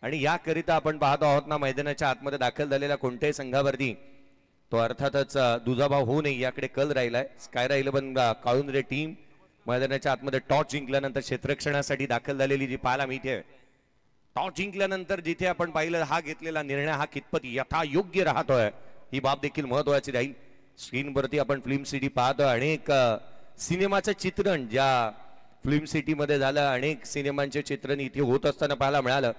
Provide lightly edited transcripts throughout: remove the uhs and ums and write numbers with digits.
आणि याकरिता आपण पाहतो आहोत ना, मैदानाच्या आतमध्ये दाखल झालेल्या कोणत्याही संघावरती तो अर्थातच दुजाभाव होऊ नये याकडे कल राहिलाय. स्कायरा 11 काळुंद्रे टीम मैदानाच्या आतमध्ये टॉस जिंकल्यानंतर क्षेत्ररक्षणासाठी दाखल झालेली जी पाहायला मिळते. टॉस जिंकल्यानंतर जिथे आपण पाहिलं हा घेतलेला निर्णय हा कितपत यथायोग्य राहतोय ही बाब देखील महत्वाची राहील. स्क्रीनवरती आपण फिल्म सिटी पाहतोय. अनेक सिनेमाचं चित्रण ज्या फिल्म सिटीमध्ये झालं, अनेक सिनेमांचे चित्रण इथे होत असताना पाहायला मिळालं.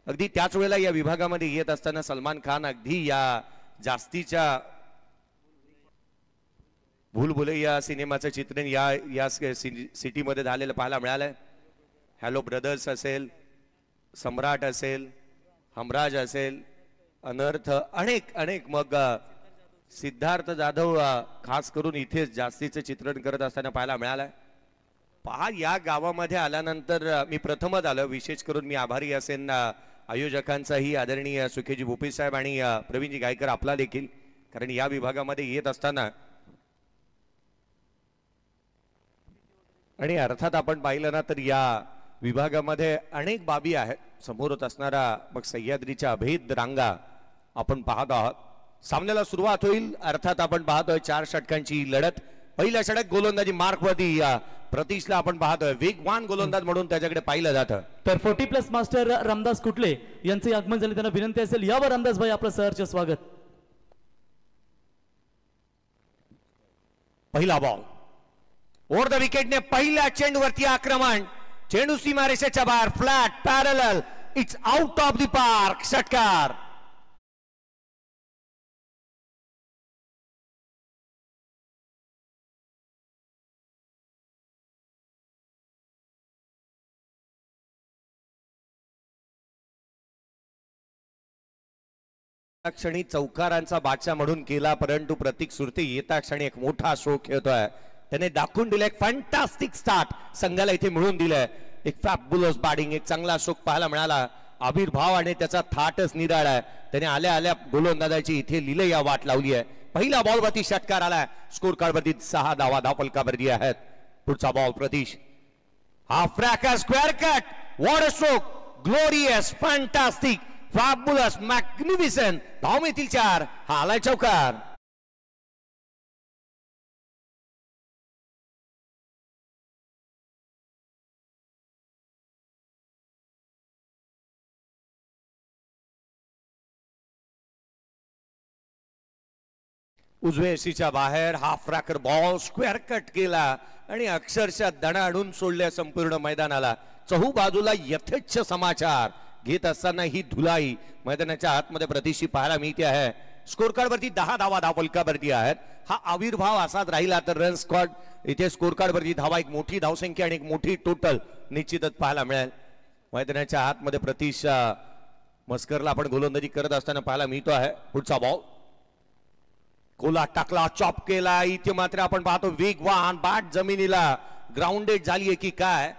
अगदी त्याच वेळेला या विभागामध्ये येत असताना सलमान खान अगदी या जास्तीच्या भूलभुलैया सिनेमाचं चित्रण या सिटीमध्ये झालेलं पाहायला मिळालंय. हॅलो ब्रदर्स असेल, सम्राट असेल, हमराज असेल, अनर्थ, अनेक अनेक मग सिद्धार्थ जाधव खास करून इथे जास्तीचे चित्रण करत असताना पाहायला मिळालंय. पहा या गावामध्ये आल्यानंतर मी प्रथमच आलो. विशेष करून मी आभारी असेन आयोजकांचाही, आदरणीय सुखेजी भोपी साहेब आणि प्रवीणजी गायकर आपला देखील, कारण या विभागामध्ये येत असताना आणि अर्थात आपण पाहिलं ना तर या विभागामध्ये अनेक बाबी आहेत. समोरच असणारा मग सह्याद्रीच्या अभेद रांगा आपण पाहत आहोत. सामन्याला सुरुवात होईल. अर्थात आपण पाहतोय 4 षटकांची लढत. पहिल्या षटक गोलंदाजी मार्कवरती प्रतीशला आपण पाहतोय वेगवान गोलंदाज म्हणून त्याच्याकडे पाहिलं जातं. तर 40+ मास्टर रामदास कुटले यांचे आगमन झाले, त्यांना विनंती असेल यावर रामदास भाई आपलं सहर्ष स्वागत. पहिला बॉल ओव्हर द विकेटने पहिल्या चेंडूवरती आक्रमण. चेंडू सीमारेषेच्या बाहेर, flat parallel, it's out of the park. षटकार. क्षणी चौकारांचा बादशाह म्हणून केला, परंतु प्रतीक सुरते येता क्षणी एक मोठा स्ट्रोक खेळतोय. त्याने दाखवून दिलं एक फॅन्टास्टिक स्टार्ट संघाला इथे मिळून दिलंय. एक फॅबुलस बॅटिंग, एक चांगला स्ट्रोक पाहायला मिळाला. आविर्भाव आणि त्याचा थाटच निराळा आहे. त्याने आल्या आल्या गोलंदाजाची इथे लिलया वाट लावली आहे. पहिला बॉल वरती षटकार आलाय. स्कोर कार्ड वरती 6 धावफलकावरती आहेत. पुढचा बॉल प्रतीश. हा फ्रॅकर square cut. What a stroke. Glorious, fantastic, fabulous, magnificent. धाव मिळतील 4. हा आलाय चौकार. उजव्या एसीच्या बाहेर हा फ्रॅकर बॉल स्क्वेअर कट केला आणि अक्षरशः दणा आणून सोडल्या संपूर्ण मैदानाला. चहू बाजूला यथेच्छ समाचार घेत असताना ही धुलाई मैदानाच्या आतमध्ये प्रतीशी पाहायला मिळते आहे. स्कोर कार्ड वरती 10 धावफलकावरती आहेत. हा आविर्भाव असाच राहिला तर रन स्क्वॉड इथे स्कोर कार्ड वरती धावा, एक मोठी धावसंख्या आणि एक मोठी टोटल निश्चितच पाहायला मिळेल. मैदानाच्या आतमध्ये प्रतीश मस्करला आपण गोलंदाजी करत असताना पाहायला मिळतो आहे. पुढचा बॉल कोला टाकला, चॉप केला. इथे मात्र आपण पाहतो वेगवान बॅट जमिनीला ग्राउंडेड झालीये की काय.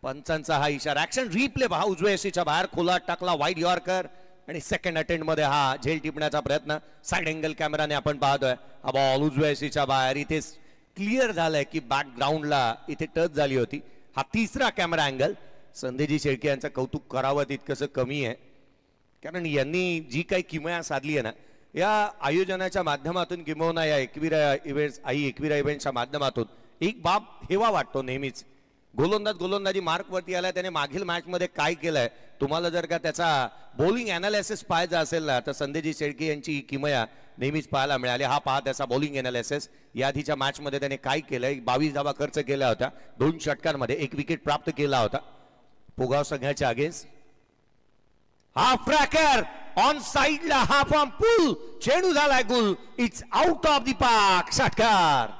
पंचांचा हा इशारा. ऍक्शन रिप्ले पहा. उजव्या एसीच्या बाहेर खोला टाकला, वाईड यॉर्कर आणि सेकंड अटेम्प्ट मध्ये हा झेल टिपण्याचा प्रयत्न. साइड अँगल कॅमेराने आपण पाहतोय हा बॉल उजव्या एसीच्या बाहेर. इथे क्लिअर झालंय की बॅट ग्राउंडला इथे टच झाली होती. हा तिसरा कॅमेरा अँगल. संदेजी शेळके यांचं कौतुक करावं तितकंसं कमी आहे, कारण यांनी जी काही किमया साधली आहे ना या आयोजनाच्या माध्यमातून, किंबहुना या एकविरा इव्हेंटच्या माध्यमातून एक बाब हेवा वाटतो नेहमीच. गोलंदाजी मार्कवरती आला. त्याने मागील मॅच मध्ये काय केलंय, तुम्हाला जर का त्याचा बॉलिंग अनालिसिस पाहायचा असेल ना तर संदेजी शेळके यांची किमया नेहमीच पाहायला मिळाली. हा पहा त्याचा बॉलिंग अनालिसिस. या आधीच्या मॅच मध्ये त्याने काय केलंय, 22 धावा खर्च केला होता, 2 षटकांमध्ये 1 विकेट प्राप्त केला होता पोगाव संघाच्या अगेन्स्ट. हा फ्रॅकर ऑन साइडला, हा फॉर्म पुल, चेंडू झालाय गुल. It's out of the park. षटकार.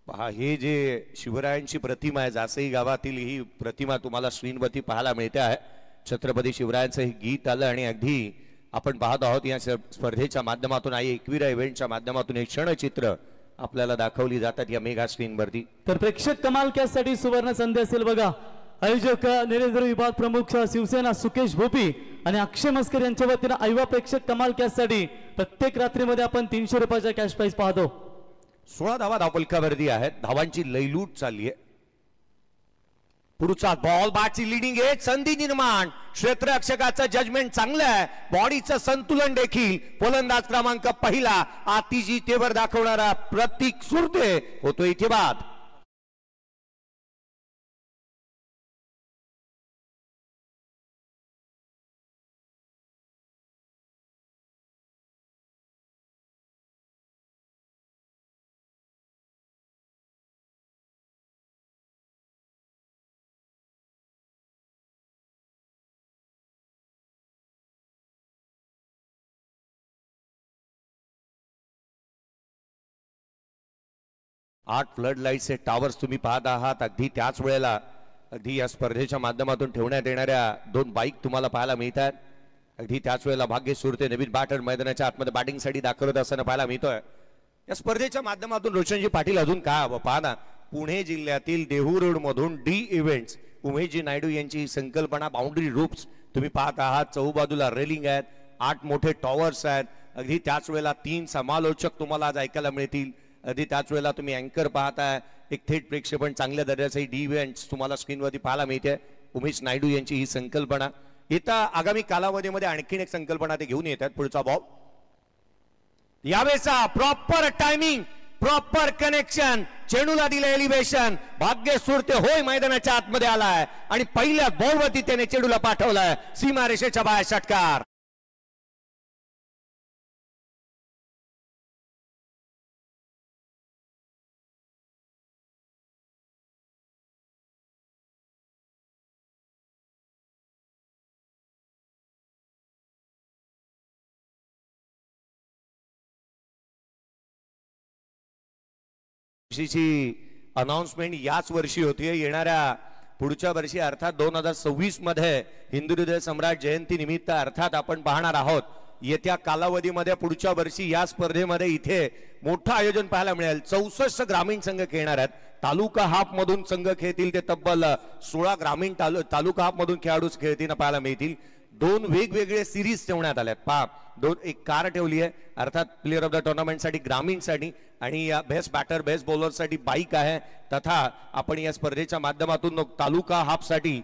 पहा हे जे शिवरायांची प्रतिमा आहे, जासई गावातील ही प्रतिमा तुम्हाला स्क्रीनवरती पाहायला मिळते आहे. छत्रपती शिवरायांचं हे गीत आलं आणि अगदी आपण पाहत आहोत या स्पर्धेच्या माध्यमातून, एकविरा इव्हेंटच्या माध्यमातून हे क्षणचित्र आपल्याला दाखवली जातात या मेगा स्क्रीनवरती. तर प्रेक्षक कमाल कॅचसाठी सुवर्ण संधी असेल बघा. आयोजक निरेंद्र विभाग प्रमुख शिवसेना सुकेश भोपी आणि अक्षय मस्कर यांच्या वतीनं आयवा प्रेक्षक कमाल कॅचसाठी प्रत्येक रात्रीमध्ये आपण 300 रुपयाचा कॅश प्राइज पाहतो. 16 धावा धावपलकावरती आहेत. धावांची लयलूट चालली आहे. पुढचा बॉल बाची लिडिंग आहे. संधी निर्माण. क्षेत्ररक्षकाचं जजमेंट चांगलं आहे. बॉडीचं संतुलन देखील. फलंदाज क्रमांक पहिला आतिजीतेवर दाखवणारा प्रतीक सुरते होतो इथे बाद. आठ फ्लड लाईट्सचे टावर्स तुम्ही पाहत आहात. अगदी त्याच वेळेला अगदी या स्पर्धेच्या माध्यमातून ठेवण्यात येणाऱ्या 2 बाईक तुम्हाला पाहायला मिळतात. अगदी त्याच वेळेला भाग्य सुरते नवीन बॅटर मैदानाच्या आतमध्ये बॅटिंगसाठी दाखवत असताना पाहायला मिळतोय. या स्पर्धेच्या माध्यमातून रोशनजी पाटील अजून काय हवं पहा ना. पुणे जिल्ह्यातील देहू रोड मधून डी इव्हेंट्स उमेशजी नायडू यांची ही संकल्पना. बाउंड्री रूप्स तुम्ही पाहत आहात. चहूबाजूला रेलिंग आहेत. 8 मोठे टॉवर्स आहेत. अगदी त्याच वेळेला 3 समालोचक तुम्हाला आज ऐकायला मिळतील. अगदी त्याच वेळेला तुम्ही अँकर पाहताय. एक थेट प्रेक्षेपण चांगल्या दर्जाचे डी इव्हेंट्स तुम्हाला स्क्रीनवरती पाहायला मिळते. उमेश नायडू यांची ही संकल्पना. येत्या आगामी कालावधीमध्ये आणखीन एक संकल्पना ते घेऊन येतात. पुढचा बॉल यावेळेचा प्रॉपर टायमिंग, प्रॉपर कनेक्शन, चेंडूला दिलं एलिव्हेशन. भाग्य सुरते होय मैदानाच्या आतमध्ये आलाय आणि पहिल्या बॉलवरती त्याने चेंडूला पाठवलाय सीमारेषेच्या बाहेर. षटकार. अनाउन्समेंट याच वर्षी होती. येणाऱ्या पुढच्या वर्षी अर्थात 2026 मध्ये हिंदू हृदय सम्राट जयंती निमित्त अर्थात आपण पाहणार आहोत. येत्या कालावधीमध्ये पुढच्या वर्षी या स्पर्धेमध्ये इथे मोठं आयोजन पाहायला मिळेल. 64 ग्रामीण संघ खेळणार आहेत. तालुका हाफ मधून संघ खेळतील. ते तब्बल 16 ग्रामीण तालुका हाफ मधून खेळाडू खेळताना पाहायला मिळतील. 2 वेगवेगळे सिरीज ठेवण्यात आल्यात. पहा 2 एक कार ठेवली आहे अर्थात प्लेअर ऑफ द टुर्नामेंट साठी ग्रामीण साठी आणि या बेस्ट बॅटर बेस्ट बॉलर साठी बाईक आहे. तथा आपण या स्पर्धेच्या माध्यमातून तालुका हाफ साठी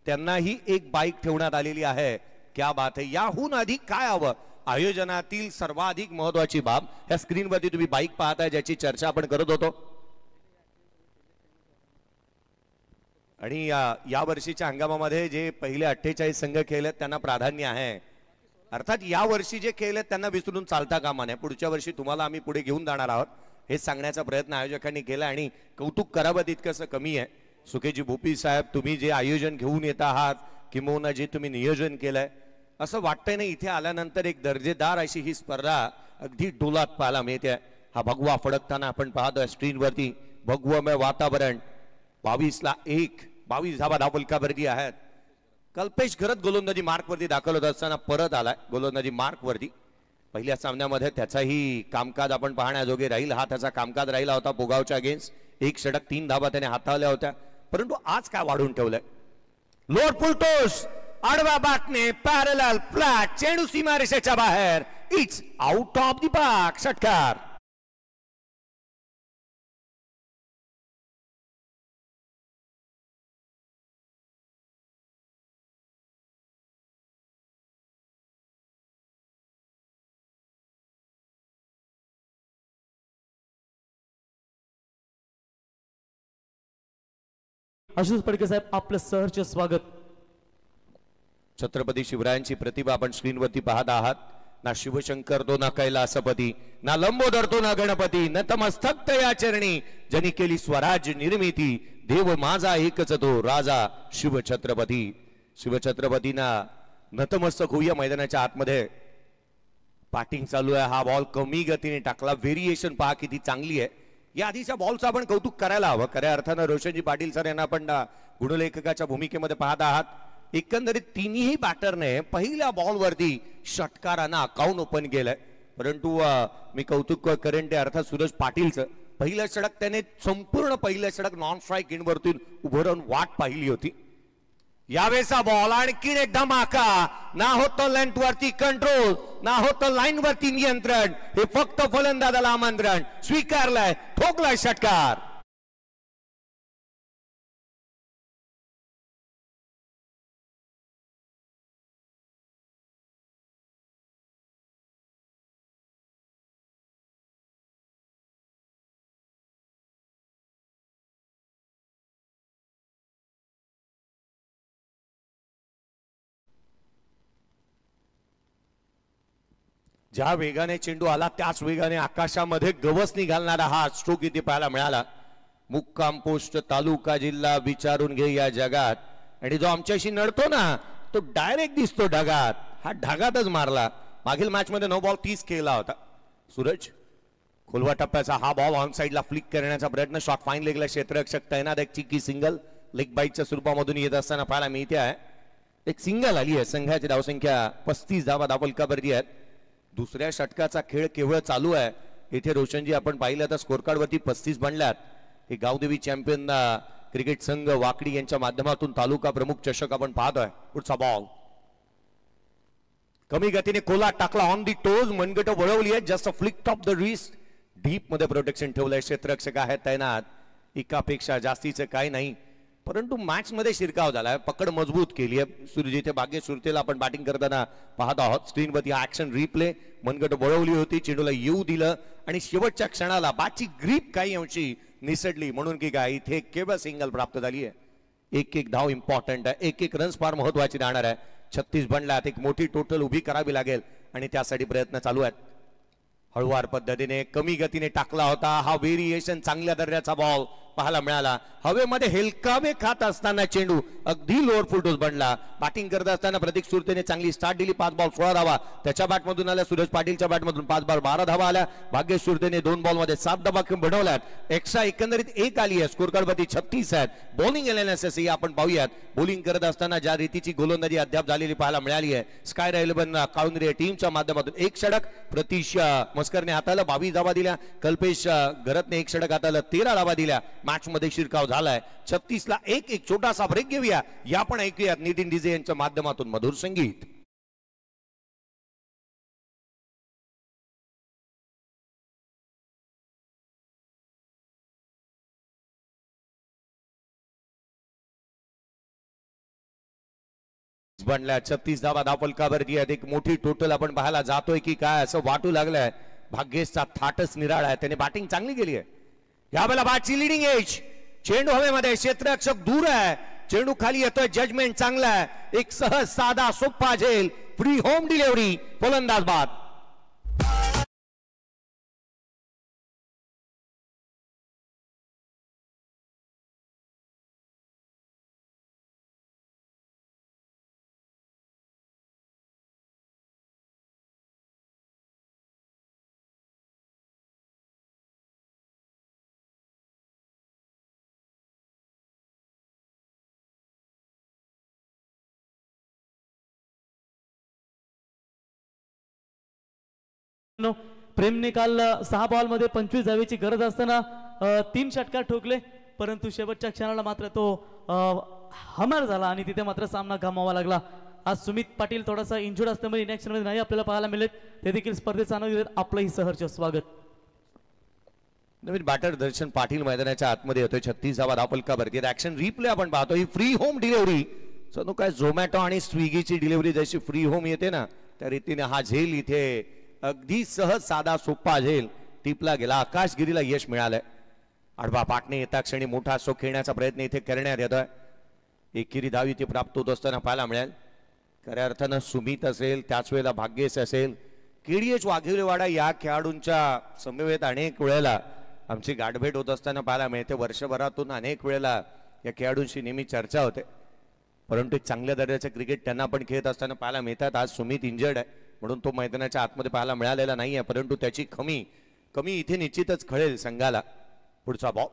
त्यांनाही एक बाईक ठेवण्यात आलेली आहे. क्या बात आहे. याहून अधिक काय हवं. आयोजनातील सर्वाधिक महत्वाची बाब या स्क्रीनवरती तुम्ही बाईक पाहताय ज्याची चर्चा आपण करत होतो. आणि या वर्षीच्या हंगामामध्ये जे पहिले 48 संघ खेळलेत त्यांना प्राधान्य आहे. अर्थात या वर्षी जे खेळलेत त्यांना विसरून चालता कामा नये. पुढच्या वर्षी तुम्हाला आम्ही पुढे घेऊन जाणार आहोत हे सांगण्याचा प्रयत्न आयोजकांनी केला आणि कौतुक करावं तितकंसं कमी आहे. सुकेजी भोपी साहेब तुम्ही जे आयोजन घेऊन येत आहात किंवा जे तुम्ही नियोजन केलंय असं वाटतंय ना इथे आल्यानंतर एक दर्जेदार अशी ही स्पर्धा अगदी डोलात पाहायला मिळते. हा भगवा फडकताना आपण पाहतोय स्क्रीनवरती. भगवमय वातावरण. 22ला 1. 22 धावा धावपलकावरती आहेत. कल्पेश घरत गोलंदाजी मार्कवरती दाखल होत असताना परत आलाय गोलंदाजी मार्कवरती. पहिल्या सामन्यामध्ये त्याचाही कामकाज आपण पाहण्याजोगे राहील. हा त्याचा कामकाज राहिला होता पोगावच्या अगेन्स्ट. 1 षटक 3 धावा त्याने हाताळल्या होत्या. परंतु आज काय वाढून ठेवलंय. लोअर फुल टोस आडवा बाटणे पॅरलल फ्लॅट चेंडू सीमारेषेच्या बाहेर. It's out of the park. षटकार. आशुष पडके साहेब आपलं सहर्ष स्वागत. छत्रपती शिवरायांची प्रतिभा आपण स्क्रीनवरती पाहत आहात. ना शिवशंकर तो ना कैलासपती, ना लंबोदर तो ना गणपती, नतमस्तक या चरणी ज्यांनी केली स्वराज्य निर्मिती. देव माझा एकच तो राजा शिवछत्रपती. शिवछत्रपतींना नतमस्तक होऊया. मैदानाच्या आतमध्ये बॅटिंग चालू आहे. हा बॉल कमी गतीने टाकला. व्हेरिएशन पहा किती चांगली आहे. या आधीच्या बॉलचं आपण कौतुक करायला हवं. खऱ्या अर्थानं रोशनजी पाटील सर यांना आपण गुणलेखकाच्या भूमिकेमध्ये पाहत आहात. एकंदरीत तिन्ही बॅटरने पहिल्या बॉलवरती षटकारांना अकाउंट ओपन केलंय. परंतु मी कौतुक करेन ते अर्थात सूरज पाटीलचं. पहिलं षटक त्याने संपूर्ण पहिलं षटक नॉन स्ट्राईक इनवरतून उभं राहून वाट पाहिली होती. यावेळेचा बॉल आणखीन एक धमाका. ना होतं लेंथ वरती कंट्रोल, ना होतं लाईन वरती नियंत्रण. हे फक्त फलंदाजाला आमंत्रण स्वीकारलंय, ठोकलाय षटकार. ज्या वेगाने चेंडू आला त्याच वेगाने आकाशामध्ये गवसणी घालणारा हा स्ट्रोक इथे पाहायला मिळाला. मुक्काम पोस्ट तालुका जिल्हा विचारून घे या जगात. आणि जो आमच्याशी नडतो ना तो डायरेक्ट दिसतो ढगात. हा ढगातच मारला. मागील मॅच मध्ये 9 बॉल 30 केला होता सूरज. खोलवा टप्प्याचा हा बॉल ऑन साइडला फ्लिक करण्याचा प्रयत्न. शॉट फाईन लेगला क्षेत्ररक्षक तैनात. एक चिक्की सिंगल लेग बाईटच्या स्वरूपामधून येत असताना पाहायला मिळते आहे. एक सिंगल आली आहे. संघाची धावसंख्या 35 धावा धावफलकावरती आहेत. दुसऱ्या षटकाचा खेळ केवळ चालू आहे. इथे रोशनजी आपण पाहिलं तर स्कोर कार्ड वरती 35 बनल्यात. हे गावदेवी चॅम्पियन क्रिकेट संघ वाकडी यांच्या माध्यमातून तालुका प्रमुख चषक आपण पाहतोय. पुढचा बॉल कमी गतीने कोला टाकला ऑन दी टोज. मनगट वळवली आहे. Just flick top the wrist. Deep मध्ये प्रोटेक्शन ठेवलंय. क्षेत्ररक्षक आहेत तैनात. एकापेक्षा जास्तीचं काही नाही. परंतु मॅच मध्ये शिरकाव झालाय. पकड मजबूत केली आहे सूर्य. इथे भाग्य सुरतेला आपण बॅटिंग करताना पाहत आहोत. स्क्रीनवरती हा ऍक्शन रिप्ले. मनगट वळवली होती. चेंडूला येऊ दिलं आणि शेवटच्या क्षणाला बाची ग्रीप काही अंशी निसटली म्हणून की काय इथे केवळ सिंगल प्राप्त झाली आहे. एक एक धाव इम्पॉर्टंट आहे. एक एक रन्स फार महत्वाची राहणार आहे. 36 बनल्यात. एक मोठी टोटल उभी करावी लागेल आणि त्यासाठी प्रयत्न चालू आहेत. हळुवार पद्धतीने कमी गतीने टाकला होता. हा व्हेरिएशन चांगल्या दर्जाचा बॉल पाहायला मिळाला. हवेमध्ये हेलकावे खात असताना चेंडू अगदी लोअर फुलटोस बनला. बॅटिंग करत असताना प्रतीक सुरतेने चांगली स्टार्ट दिली. 5 बॉल 16 धावा त्याच्या बॅटमधून आल्या. सूरज पाटीलच्या बॅटमधून 5 बॉल 12 धावा आल्या. भाग्य सुरतेने 2 बॉल मध्ये 7 धावा बनवल्यात. एक्स्ट्रा एकंदरीत 1 आली आहे. स्कोर कार्ड वरती 36 आहेत. बॉलिंग एनालिसिस आपण पाहूयात. बॉलिंग करत असताना ज्या रीतीची गोलंदाजी अद्याप झालेली पाहायला मिळाली आहे. स्काय 11 काळुंद्रे टीमच्या माध्यमातून 1 षटक. प्रतीश मस्करने हाताला 22 धावा दिल्या. कल्पेश घरतने 1 षटक हाताला 13 धावा दिल्या. मॅच मध्ये शिरकाव झालाय. 36 ला 1. एक छोटासा ब्रेक घेऊया. या पण ऐकूयात नितीन डीजे यांच्या माध्यमातून मधुर संगीत. बनल्या 36 धावा धावफलकावरती आहेत. एक मोठी टोटल आपण पाहायला जातोय की काय असं वाटू लागलंय. भाग्येशचा थाटच निराळा आहे. त्याने बॅटिंग चांगली केली आहे. यावेळेला बॅटची लिडिंग एज. चेंडू हवेमध्ये. क्षेत्ररक्षक दूर आहे. चेंडू खाली येतोय. जजमेंट चांगला आहे. एक सहज साधा सोपा झेल. Free home delivery. फलंदाज बाद. प्रेमने काल 6 बॉल मध्ये 25 धावेची गरज असताना 3 षटकार ठोकले. परंतु शेवटच्या क्षणाला मात्र तो हमार झाला आणि तिथे मात्र सामना गमावा लागला. आज सुमित पाटील थोडासा इंजुर्ड असल्यामुळे इनॅक्शन मध्ये नाही आपल्याला पाहायला मिळेल. ते देखील स्पर्धेचा आनंद घेत आपलंही सहर्ष स्वागत. नवीन बॅटर दर्शन पाटील मैदानाच्या आतमध्ये येतोय. 36 धावा धावफलकावरती. ऍक्शन रिप्ले आपण पाहतो. ही फ्री होम डिलिव्हरी. जणू काय झोमॅटो आणि स्विगीची डिलिव्हरी जशी फ्री होम येते ना त्या रीतीने हा झेल इथे अगदी सहज साधा सोपा झेल टिपला गेला. आकाशगिरीला यश मिळालंय. आडवा पाटणे येता क्षणी मोठा स्ट्रोक खेळण्याचा प्रयत्न इथे करण्यात येतोय. एकेरी धाव इथे प्राप्त होत असताना पाहायला मिळेल. खऱ्या अर्थानं सुमित असेल त्याच वेळेला भाग्येश असेल केडीएच वाघिवलेवाडा या खेळाडूंच्या समवेत अनेक वेळेला आमची गाठभेट होत असताना पाहायला मिळते. वर्षभरातून अनेक वेळेला या खेळाडूंशी नेहमी चर्चा होते. परंतु एक चांगल्या दर्जाचे क्रिकेट त्यांना पण खेळत असताना पाहायला मिळतात. आज सुमित इंजर्ड आहे म्हणून तो मैदानाच्या आतमध्ये पाहायला मिळालेला नाहीये. परंतु त्याची कमी इथे निश्चितच कळेल संघाला. पुढचा बॉल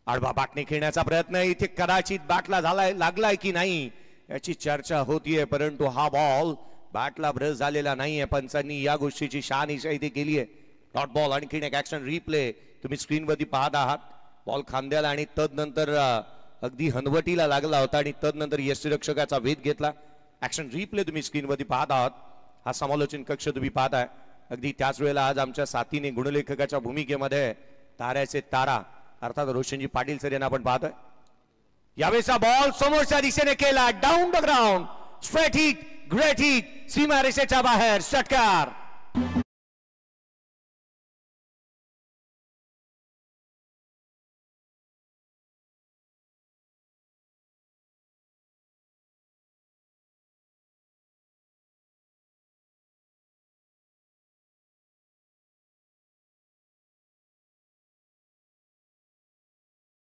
आडवा बॅटने खेळण्याचा प्रयत्न. इथे कदाचित बॅटला लागलाय की नाही याची चर्चा होतीये. परंतु हा बॉल बॅटला ब्रश झालेला नाहीये. पंचांनी या गोष्टीची शहानिशा इथे केली आहे. डॉट बॉल, आणखीन एक ऍक्शन रिप्ले तुम्ही स्क्रीनवरती पाहत आहात. बॉल खांद्याला आणि तदनंतर अगदी हनवटीला लागला होता आणि तदनंतर यष्टीरक्षकाचा वेध घेतला. ऍक्शन रिप्ले तुम्ही स्क्रीनवरती पाहत आहात. हा समालोचन कक्ष तुम्ही पाहताय. अगदी त्याच वेळेला आज आमच्या साथीने गुणलेखकाच्या भूमिकेमध्ये ताऱ्याचे तारा अर्थात रोशनजी पाटील सर यांना आपण पाहतोय. यावेळेचा बॉल समोरच्या दिशेने केला, down the ground, straight hit, great hit, सीमारेषेच्या बाहेर, षटकार.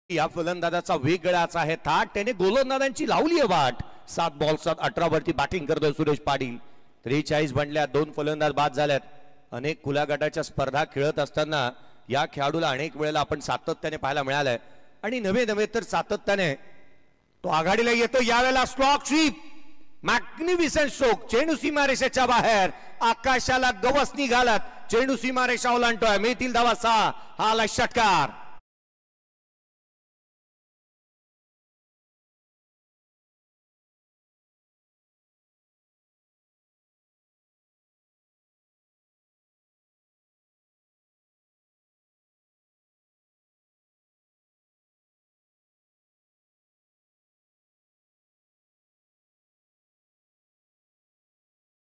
या फलंदाजाचा वेग गळाच आहे. थाट त्याने गोलंदाजांची लावली आहे वाट. 7 बॉल 18 वरती बॅटिंग करतोय सुरेश पाटील. 43 बनल्या, 2 फलंदाज बाद झाल्यात. अनेक खुल्या गटाच्या स्पर्धा खेळत असताना या खेळाडूला अनेक वेळेला आपण सातत्याने पाहायला मिळालंय आणि नवे तर सातत्याने तो आघाडीला येतो. यावेळेला स्ट्रोक स्वीप, मॅग्निफिसंट स्ट्रोक, चेंडू सीमारेषेच्या बाहेर, आकाशाला गवसणी घालत चेंडू सीमारेषा ओलांडतोय. मिळतील धावा 6, हा आला षटकार.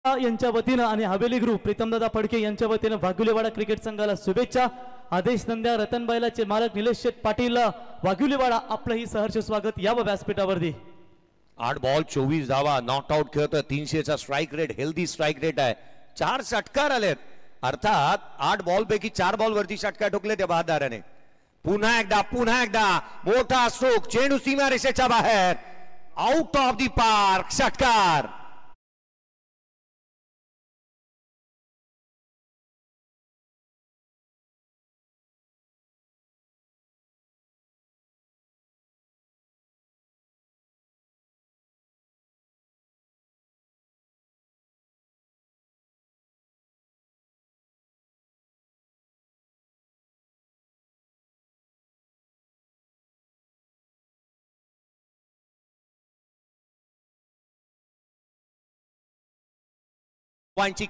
यांच्या वतीनं आणि हवेली ग्रुप प्रीतमदादा फडके यांच्या वतीनं वाघुलेवाडा क्रिकेट संघाला शुभेच्छा. आदेश नंद्या रतन बैलाचे मालक निलेश शेठ पाटील वाघुलेवाडा आपलंही सहर्ष स्वागत या व्यासपीठावरती. 8 बॉल 24 धावा, नॉट आउट खेळतोय. 300चा strike rate, healthy strike rate आहे. 4 षटकार आलेत. अर्थात 8 बॉल पैकी 4 बॉल वरती षटकार ठोकले त्या बहादराने. पुन्हा एकदा मोठा स्ट्रोक, चेंडू सीमारेषेच्या बाहेर, आउट ऑफ दी पार्क, षटकार.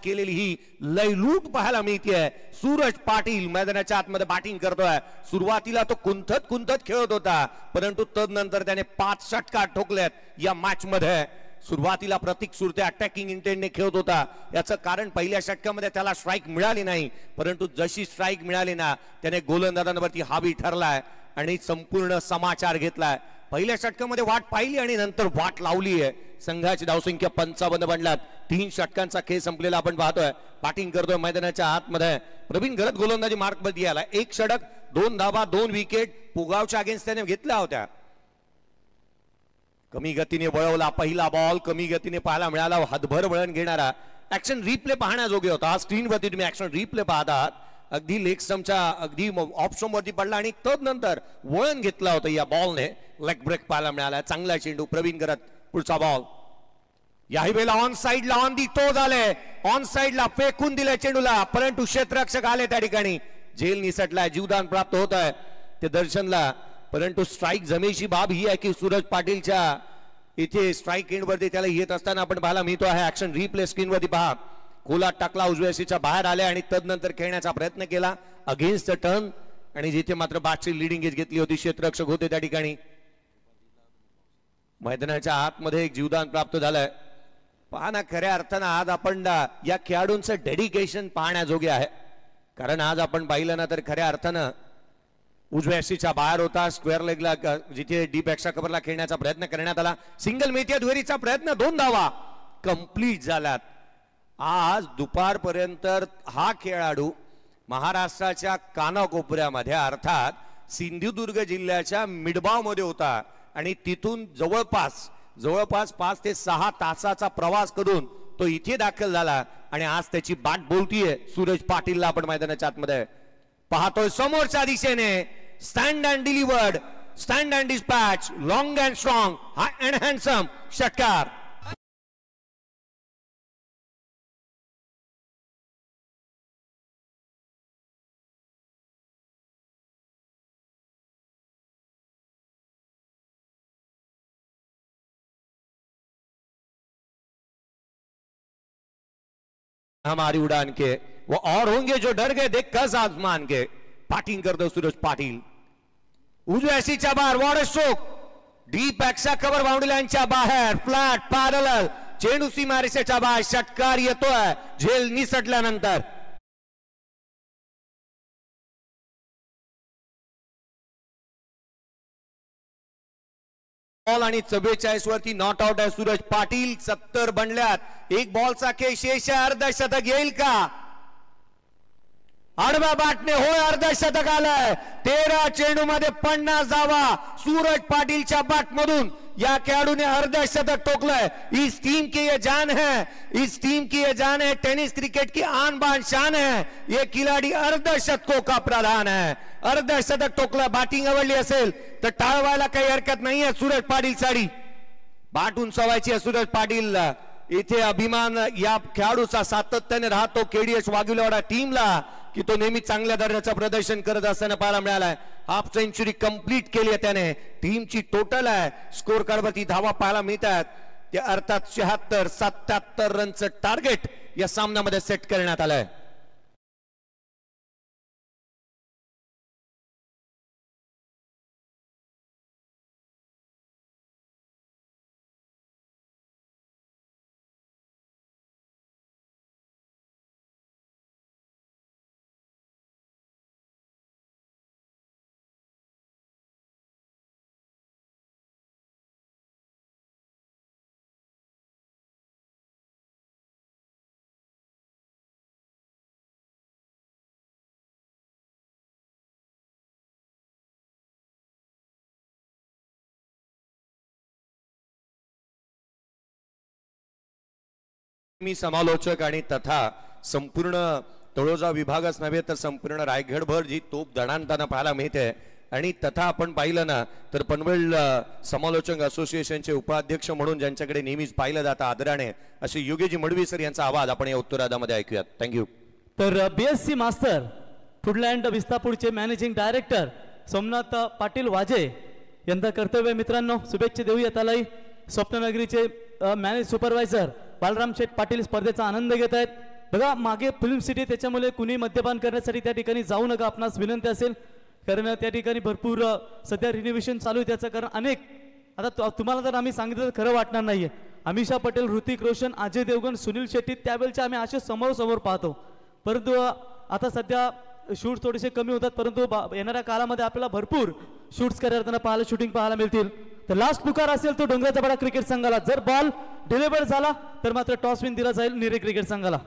केलेली ही लयलूट पाहायला मिळते. सूरज पाटील मैदानाच्या आतमध्ये बॅटिंग करतोय. सुरुवातीला तो कुंथत खेळत होता, परंतु तदनंतर त्याने 5 षटकार ठोकलेत या मॅच मध्ये. सुरुवातीला प्रतीक सुरते अटॅकिंग इंटेंटने खेळत होता. याचं कारण पहिल्या षटकामध्ये त्याला स्ट्राईक मिळाली नाही, परंतु जशी स्ट्राईक मिळाली ना त्याने गोलंदाजांवरती हावी ठरलाय आणि संपूर्ण समाचार घेतलाय. पहिल्या षटकामध्ये वाट पाहिली आणि नंतर वाट लावली आहे. संघाची धावसंख्या 55 बनल्यात. 3 षटकांचा खेळ संपलेला आपण पाहतोय. बॅटिंग करतोय मैदानाच्या आतमध्ये प्रवीण गरत गोलंदाजी मार्क मध्ये आला. 1 षटक, 2 धावा, 2 विकेट पुगावच्या अगेन्स्ट त्याने घेतल्या होत्या. कमी गतीने वळवला पहिला बॉल, कमी गतीने पाहायला मिळाला. हातभर वळण घेणारा ऍक्शन रिप्ले पाहण्याजोगे होता. स्क्रीनवरती तुम्ही ऍक्शन रिप्ले पाहत आहात. अगदी लेग स्टंपच्या अगदी ऑफ स्टंप वरती पडला आणि तदनंतर वळण घेतला होता या बॉलने. लेग ब्रेक पाहायला मिळाला. चांगला चेंडू प्रवीण गरत. पुढचा बॉल याही वेळेला ऑन साइडला ऑन दी टो झाले. ऑन साइडला फेकून दिले चेंडूला, परंतु क्षेत्ररक्षक आले त्या ठिकाणी. झेल निसटलाय, जीवदान प्राप्त होत आहे ते दर्शनला. परंतु स्ट्राईक जमेची बाब ही आहे की सूरज पाटीलच्या इथे स्ट्राईक एंड वरती त्याला येत असताना आपण पाहायला मिळतो आहे. ऍक्शन रिप्ले स्क्रीन वरती पहा. खोला टाकला, उजव्या सीच्या बाहेर आले आणि तदनंतर खेळण्याचा प्रयत्न केला अगेन्स्ट द टर्न आणि जिथे मात्र बॅटची लिडिंग एज घेतली होती क्षेत्ररक्षक होते त्या ठिकाणी. मैदानाच्या आतमध्ये एक जीवदान प्राप्त झालंय. पहा ना, खऱ्या अर्थानं आज आपण या खेळाडूंचं डेडिकेशन पाहण्याजोगे आहे. कारण आज आपण पाहिलं ना तर खऱ्या अर्थानं उजव्या सीच्या बाहेर होता. स्क्वेअर लेगला जिथे डीप एक्स्ट्रा कव्हरला खेळण्याचा प्रयत्न करण्यात आला. सिंगल मेथ्या दुहेरीचा प्रयत्न, 2 धावा कंप्लीट झाल्यात. आज दुपारपर्यंत हा खेळाडू महाराष्ट्राच्या कानाकोपऱ्यामध्ये अर्थात सिंधुदुर्ग जिल्ह्याच्या मिडबाव मध्ये होता आणि तिथून जवळपास 5 ते 6 तासाचा प्रवास करून तो इथे दाखल झाला आणि आज त्याची बाट बोलतीये. सूरज पाटीलला आपण मैदानाच्या आतमध्ये पाहतोय. समोरच्या दिशेने stand and delivered, stand and dispatch, long and strong, high and handsome, षटकार. हमारी उड़ान के वो और होंगे जो डर गए देख कस आसमान के. पाटिंग करतो सूरज पाटील. उजव्या सीच्या बाहेर वॉर्ड स्ट्रोक डीप एक्सा कव्हर बाउंड्री लाईनच्या बाहेर फ्लॅट पॅरलल चेंडू सीमारेषेच्या बाहेर षटकार येतोय झेल निसटल्यानंतर. बॉल आणि 44 वरती नॉट आउट आहे सूरज पाटील. 70 बनल्यात. एक बॉलचा खेळ शेष आहे. अर्धशतक येईल का? आडव्या बॅटने होय अर्धशतक आलंय. 13 चेंडू मध्ये 50 धावा सूरज पाटीलच्या बॅट मधून या खेळाडूने अर्धशतक ठोकलंय. इस टीम की ये जान है, इस टीम की ये जान है. टेनिस क्रिकेट की आन बान शान है. ये खिलाडी अर्धशतकों का प्रधान है. अर्धशतक ठोकलं. बॅटिंग आवडली असेल तर टाळवायला काही हरकत नाहीये. सूरज पाटील साडी बॅट उंचावायची आहे सूरज पाटील. इथे अभिमान या खेळाडूचा सातत्याने राहतो केडीएस वाघिलवाडा टीमला की तो नेहमी चांगल्या दर्जाचं प्रदर्शन करत असताना पाहायला मिळालाय. हाफ सेंचुरी कंप्लीट केली आहे त्याने. टीमची टोटल आहे स्कोर कार्डवरती धावा पाहायला मिळतात ते अर्थात 76-77 रनचं टार्गेट या सामन्यामध्ये सेट करण्यात आलंय. मी समालोचक आणि तथा संपूर्ण तळोजा विभागच नव्हे तर संपूर्ण रायगडभर जी तोप दणाणताना पाहायला मिळते. आणि तथा आपण पाहिलं ना तर पनवेल समालोचक असोसिएशनचे उपाध्यक्ष म्हणून ज्यांच्याकडे नेहमीच पाहिलं जातं आदराने असे योगेजी मडवी सर यांचा आवाज आपण या उत्तरादामध्ये ऐकूयात. थँक्यू. तर बीएससी मास्टर फुडलँड विस्तापूरचे मॅनेजिंग डायरेक्टर सोमनाथ पाटील वाजे यांचा कर्तव्य मित्रांनो शुभेच्छा देऊया त्यालाही. स्वप्ननगरीचे मॅनेज सुपरवायझर बालराम शेठ पाटील स्पर्धेचा आनंद घेत आहेत. बघा मागे फिल्म सिटी त्याच्यामुळे कुणी मद्यपान करण्यासाठी त्या ठिकाणी जाऊ नका आपणास विनंती असेल. कारण त्या ठिकाणी भरपूर सध्या रिनोव्हेशन चालू आहे त्याचं कारण अनेक आता तुम्हाला जर आम्ही सांगितलं तर खरं वाटणार नाहीये. अमिषा पटेल, ऋतिक रोशन, अजय देवगण, सुनील शेट्टी त्यावेळेचे आम्ही असे समोर समोर पाहतो. परंतु आता सध्या शूट्स थोडेसे कमी होतात परंतु येणाऱ्या काळामध्ये आपल्याला भरपूर शूट्स करताना पाहायला शूटिंग पाहायला मिळतील. तर लास्ट पुकार असेल तो डोंगराचा पाडा क्रिकेट संघाला. जर बॉल डिलिव्हर झाला तर मात्र टॉस विन दिला जाईल निरे क्रिकेट संघाला.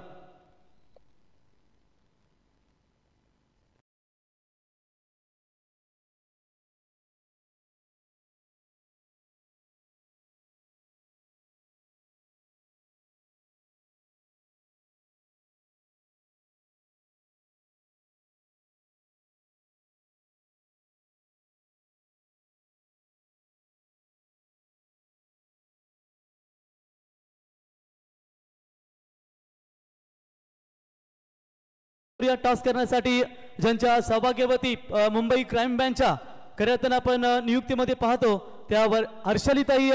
टॉस करण्यासाठी ज्यांच्या सौभाग्यवती मुंबई क्राईम बँकच्या खऱ्यातून आपण नियुक्तीमध्ये पाहतो त्यावर हर्षलिताई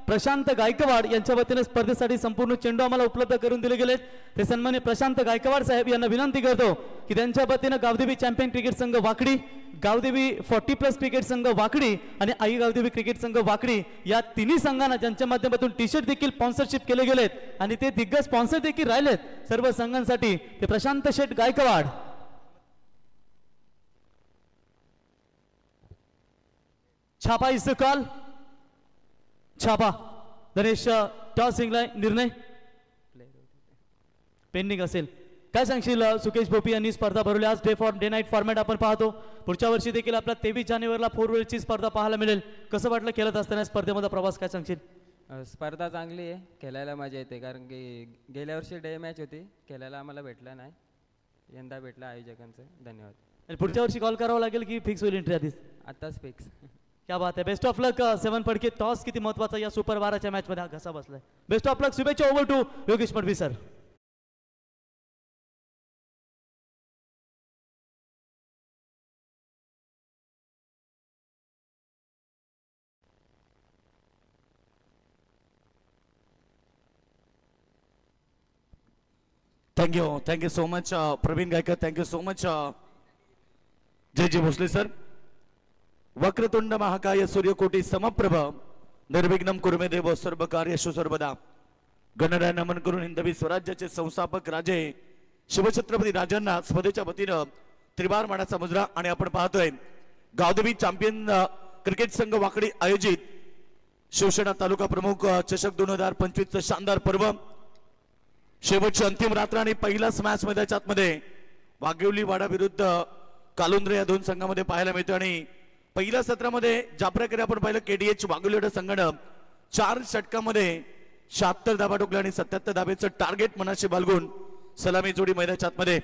प्रशांत गायकवाड यांच्या वतीने स्पर्धेसाठी संपूर्ण चेंडू आम्हाला उपलब्ध करून दिले गेलेत. ते सन्मान्य प्रशांत गायकवाड साहेब यांना विनंती करतो की त्यांच्या वतीने गावदेवी चॅम्पियन क्रिकेट संघ वाकडी, गावदेवी 40+ क्रिकेट संघ वाकडी आणि आई गावदेवी क्रिकेट संघ वाकडी या तिन्ही संघांना ज्यांच्या माध्यमातून टी शर्ट देखील स्पॉन्सरशिप केले गेलेत आणि ते दिग्गज स्पॉन्सर देखील राहिलेत सर्व संघांसाठी. ते प्रशांत शेठ गायकवाड. छापा इज द कॉल. छापा गणेश टॉस जिंकलाय. निर्णय पेंडिंग असेल. काय सांगशील सुकेश भोपी यांनी स्पर्धा भरवली आज डे नाईट फॉर्मॅट आपण पाहतो. पुढच्या वर्षी देखील आपला 23 जानेवारीला 4 व्हीलरची स्पर्धा पाहायला मिळेल. कसं वाटलं खेळत असताना स्पर्धेमध्ये प्रवास काय सांगशील? स्पर्धा चांगली आहे खेळायला मजा येते कारण की गेल्या वर्षी डे मॅच होती खेळायला आम्हाला भेटला नाही यंदा भेटला आयोजकांचं धन्यवाद. आणि पुढच्या वर्षी कॉल करावा लागेल की फिक्स होईल एंट्री आधीच? आताच फिक्स. क्या बात आहे. Best of luck. 7 Phadke toss किती महत्वाचा या सुपर 12च्या मॅच मध्ये हा घसा बसलाय. Best of luck. शुभेच्छा. Over to Yogesh Madavi sir. Thank you so much Praveen Gaykar. Thank you so much Jay Bhosale sir. वक्रतुंड महाकाय सूर्यकोटी समप्रभ निर्विघ्नम कुरुमे देव सर्व कार्येषु सर्वदा. गणराय नमन करून हिंदवी स्वराज्याचे संस्थापक राजे शिवछत्रपती राजांना स्पर्धेच्या वतीनं त्रिवार मानाचा मुजरा. आणि आपण पाहतोय गावदेवी चॅम्पियन क्रिकेट संघ वाकडी आयोजित शिवसेना तालुका प्रमुख चषक 2025 शानदार पर्व. शेवटची अंतिम रात्र आणि पहिलाच मॅच मैदानामध्ये वाघेवली वाडा विरुद्ध कालुंद्रे या दोन संघामध्ये पाहायला मिळतो. आणि पहिल्या सत्रामध्ये ज्या प्रकारे आपण पाहिलं केडीएच वाघेवली वाडा संघानं 4 षटकामध्ये 76 धाबा ठोकल्या आणि 77 धाब्याचं टार्गेट मनाशी बाळगून सलामी जोडी मैदानामध्ये.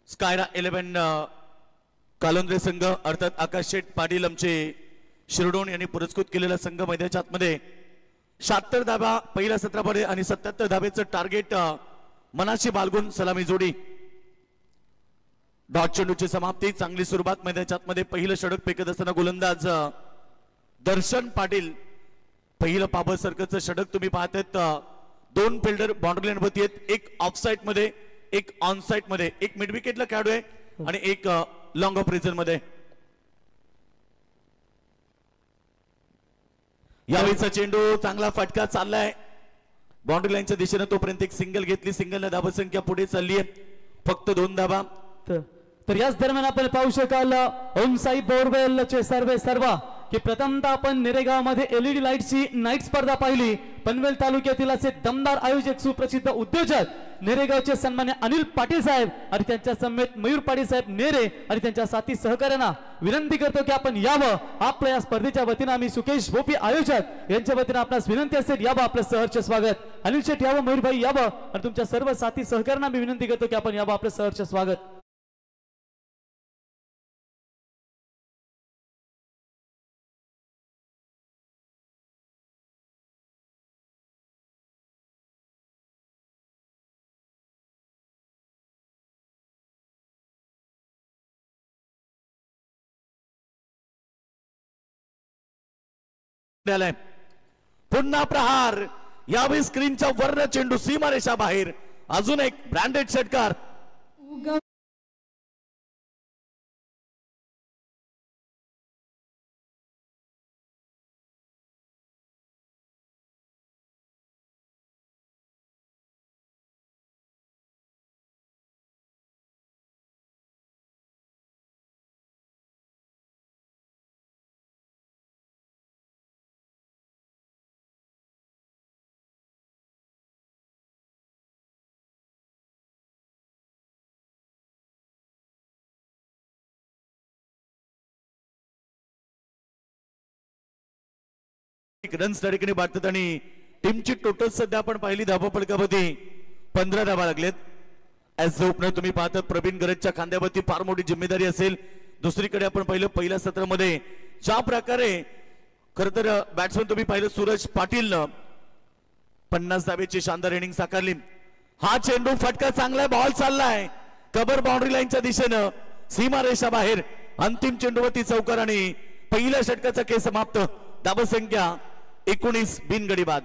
स्कायरा 11 कालुंद्रे संघ अर्थात आकाश शेठ पाटील आमचे शिरडोण यांनी पुरस्कृत केलेला संघ मैदानामध्ये 76 धाबा पहिल्या सत्रामध्ये आणि 77 धाब्याचं टार्गेट मनाशी बाळगून सलामी जोडी. डॉट चेंडूची समाप्ती. चांगली सुरुवात मैदानामध्ये. पहिलं षटक फेकत असताना गोलंदाज दर्शन पाटील. पहिलं पाबर सर्कलचं षटक तुम्ही पाहतात. 2 फिल्डर बाउंड्री लाईन वरती आहेत. एक ऑफ साइड मध्ये, एक ऑन साइड मध्ये. एक मिड विकेटला खेळाडू आहे आणि एक लॉंग ऑफ रिजन मध्ये. यावेळीचा चेंडू चांगला फटका चाललाय बाउंड्री लाईनच्या दिशेने. तोपर्यंत एक सिंगल घेतली. सिंगलने धाबा संख्या पुढे चालली आहे. फक्त 2 धाबा. तर याच दरम्यान आपण पाहू शकाल ओम साई बोरवेलचे सर्व की प्रथमतः आपण नेरेगाव मध्ये एलईडी लाईटची नाईट स्पर्धा पाहिली. पनवेल तालुक्यातील असे दमदार आयोजक सुप्रसिद्ध उद्योजक नेरेगावचे सन्मान्य अनिल पाटील साहेब आणि त्यांच्या समेत मयूर पाटील साहेब नेरे आणि त्यांच्या साथी सहकार्यांना विनंती करतो की आपण यावं. आपल्या या स्पर्धेच्या वतीनं आम्ही सुकेश भोपी आयोजक यांच्या वतीनं आपणास विनंती असेल यावं. आपलं सहर्ष स्वागत. अनिल शेठ यावं, मयूरभाई यावं आणि तुमच्या सर्व साथी सहकार्यांना मी विनंती करतो की आपण यावं. आपलं सहर्ष स्वागत. पुन्हा प्रहार. यावेळी स्क्रीनच्या वर्ण चेंडू सीमारेषा बाहेर. अजून एक ब्रँडेड षटकार. रन्स त्या ठिकाणी बाटतात आणि टीमची टोटल सध्या आपण पाहिली धाबा फलकावरती 15 धाबा लागलेत. ऍज ओपनर तुम्ही पाहतात प्रवीण गरजच्या खांद्यावरती फार मोठी जिम्मेदारी असेल. दुसरीकडे आपण पाहिलं पहिल्या सत्रामध्ये ज्या प्रकारे खर तर बॅट्समन तुम्ही पाहिलं सूरज पाटीलनं 50 धाब्याची शानदार इनिंग साकारली. हा चेंडू फटका चांगला बॉल चाललाय कबर बाउंड्री लाईनच्या दिशेनं सीमारेषा बाहेर. अंतिम चेंडूवरती चौकार आणि पहिल्या षटकाचा खेळ समाप्त. धाबा संख्या 19 बिनगडी बाद.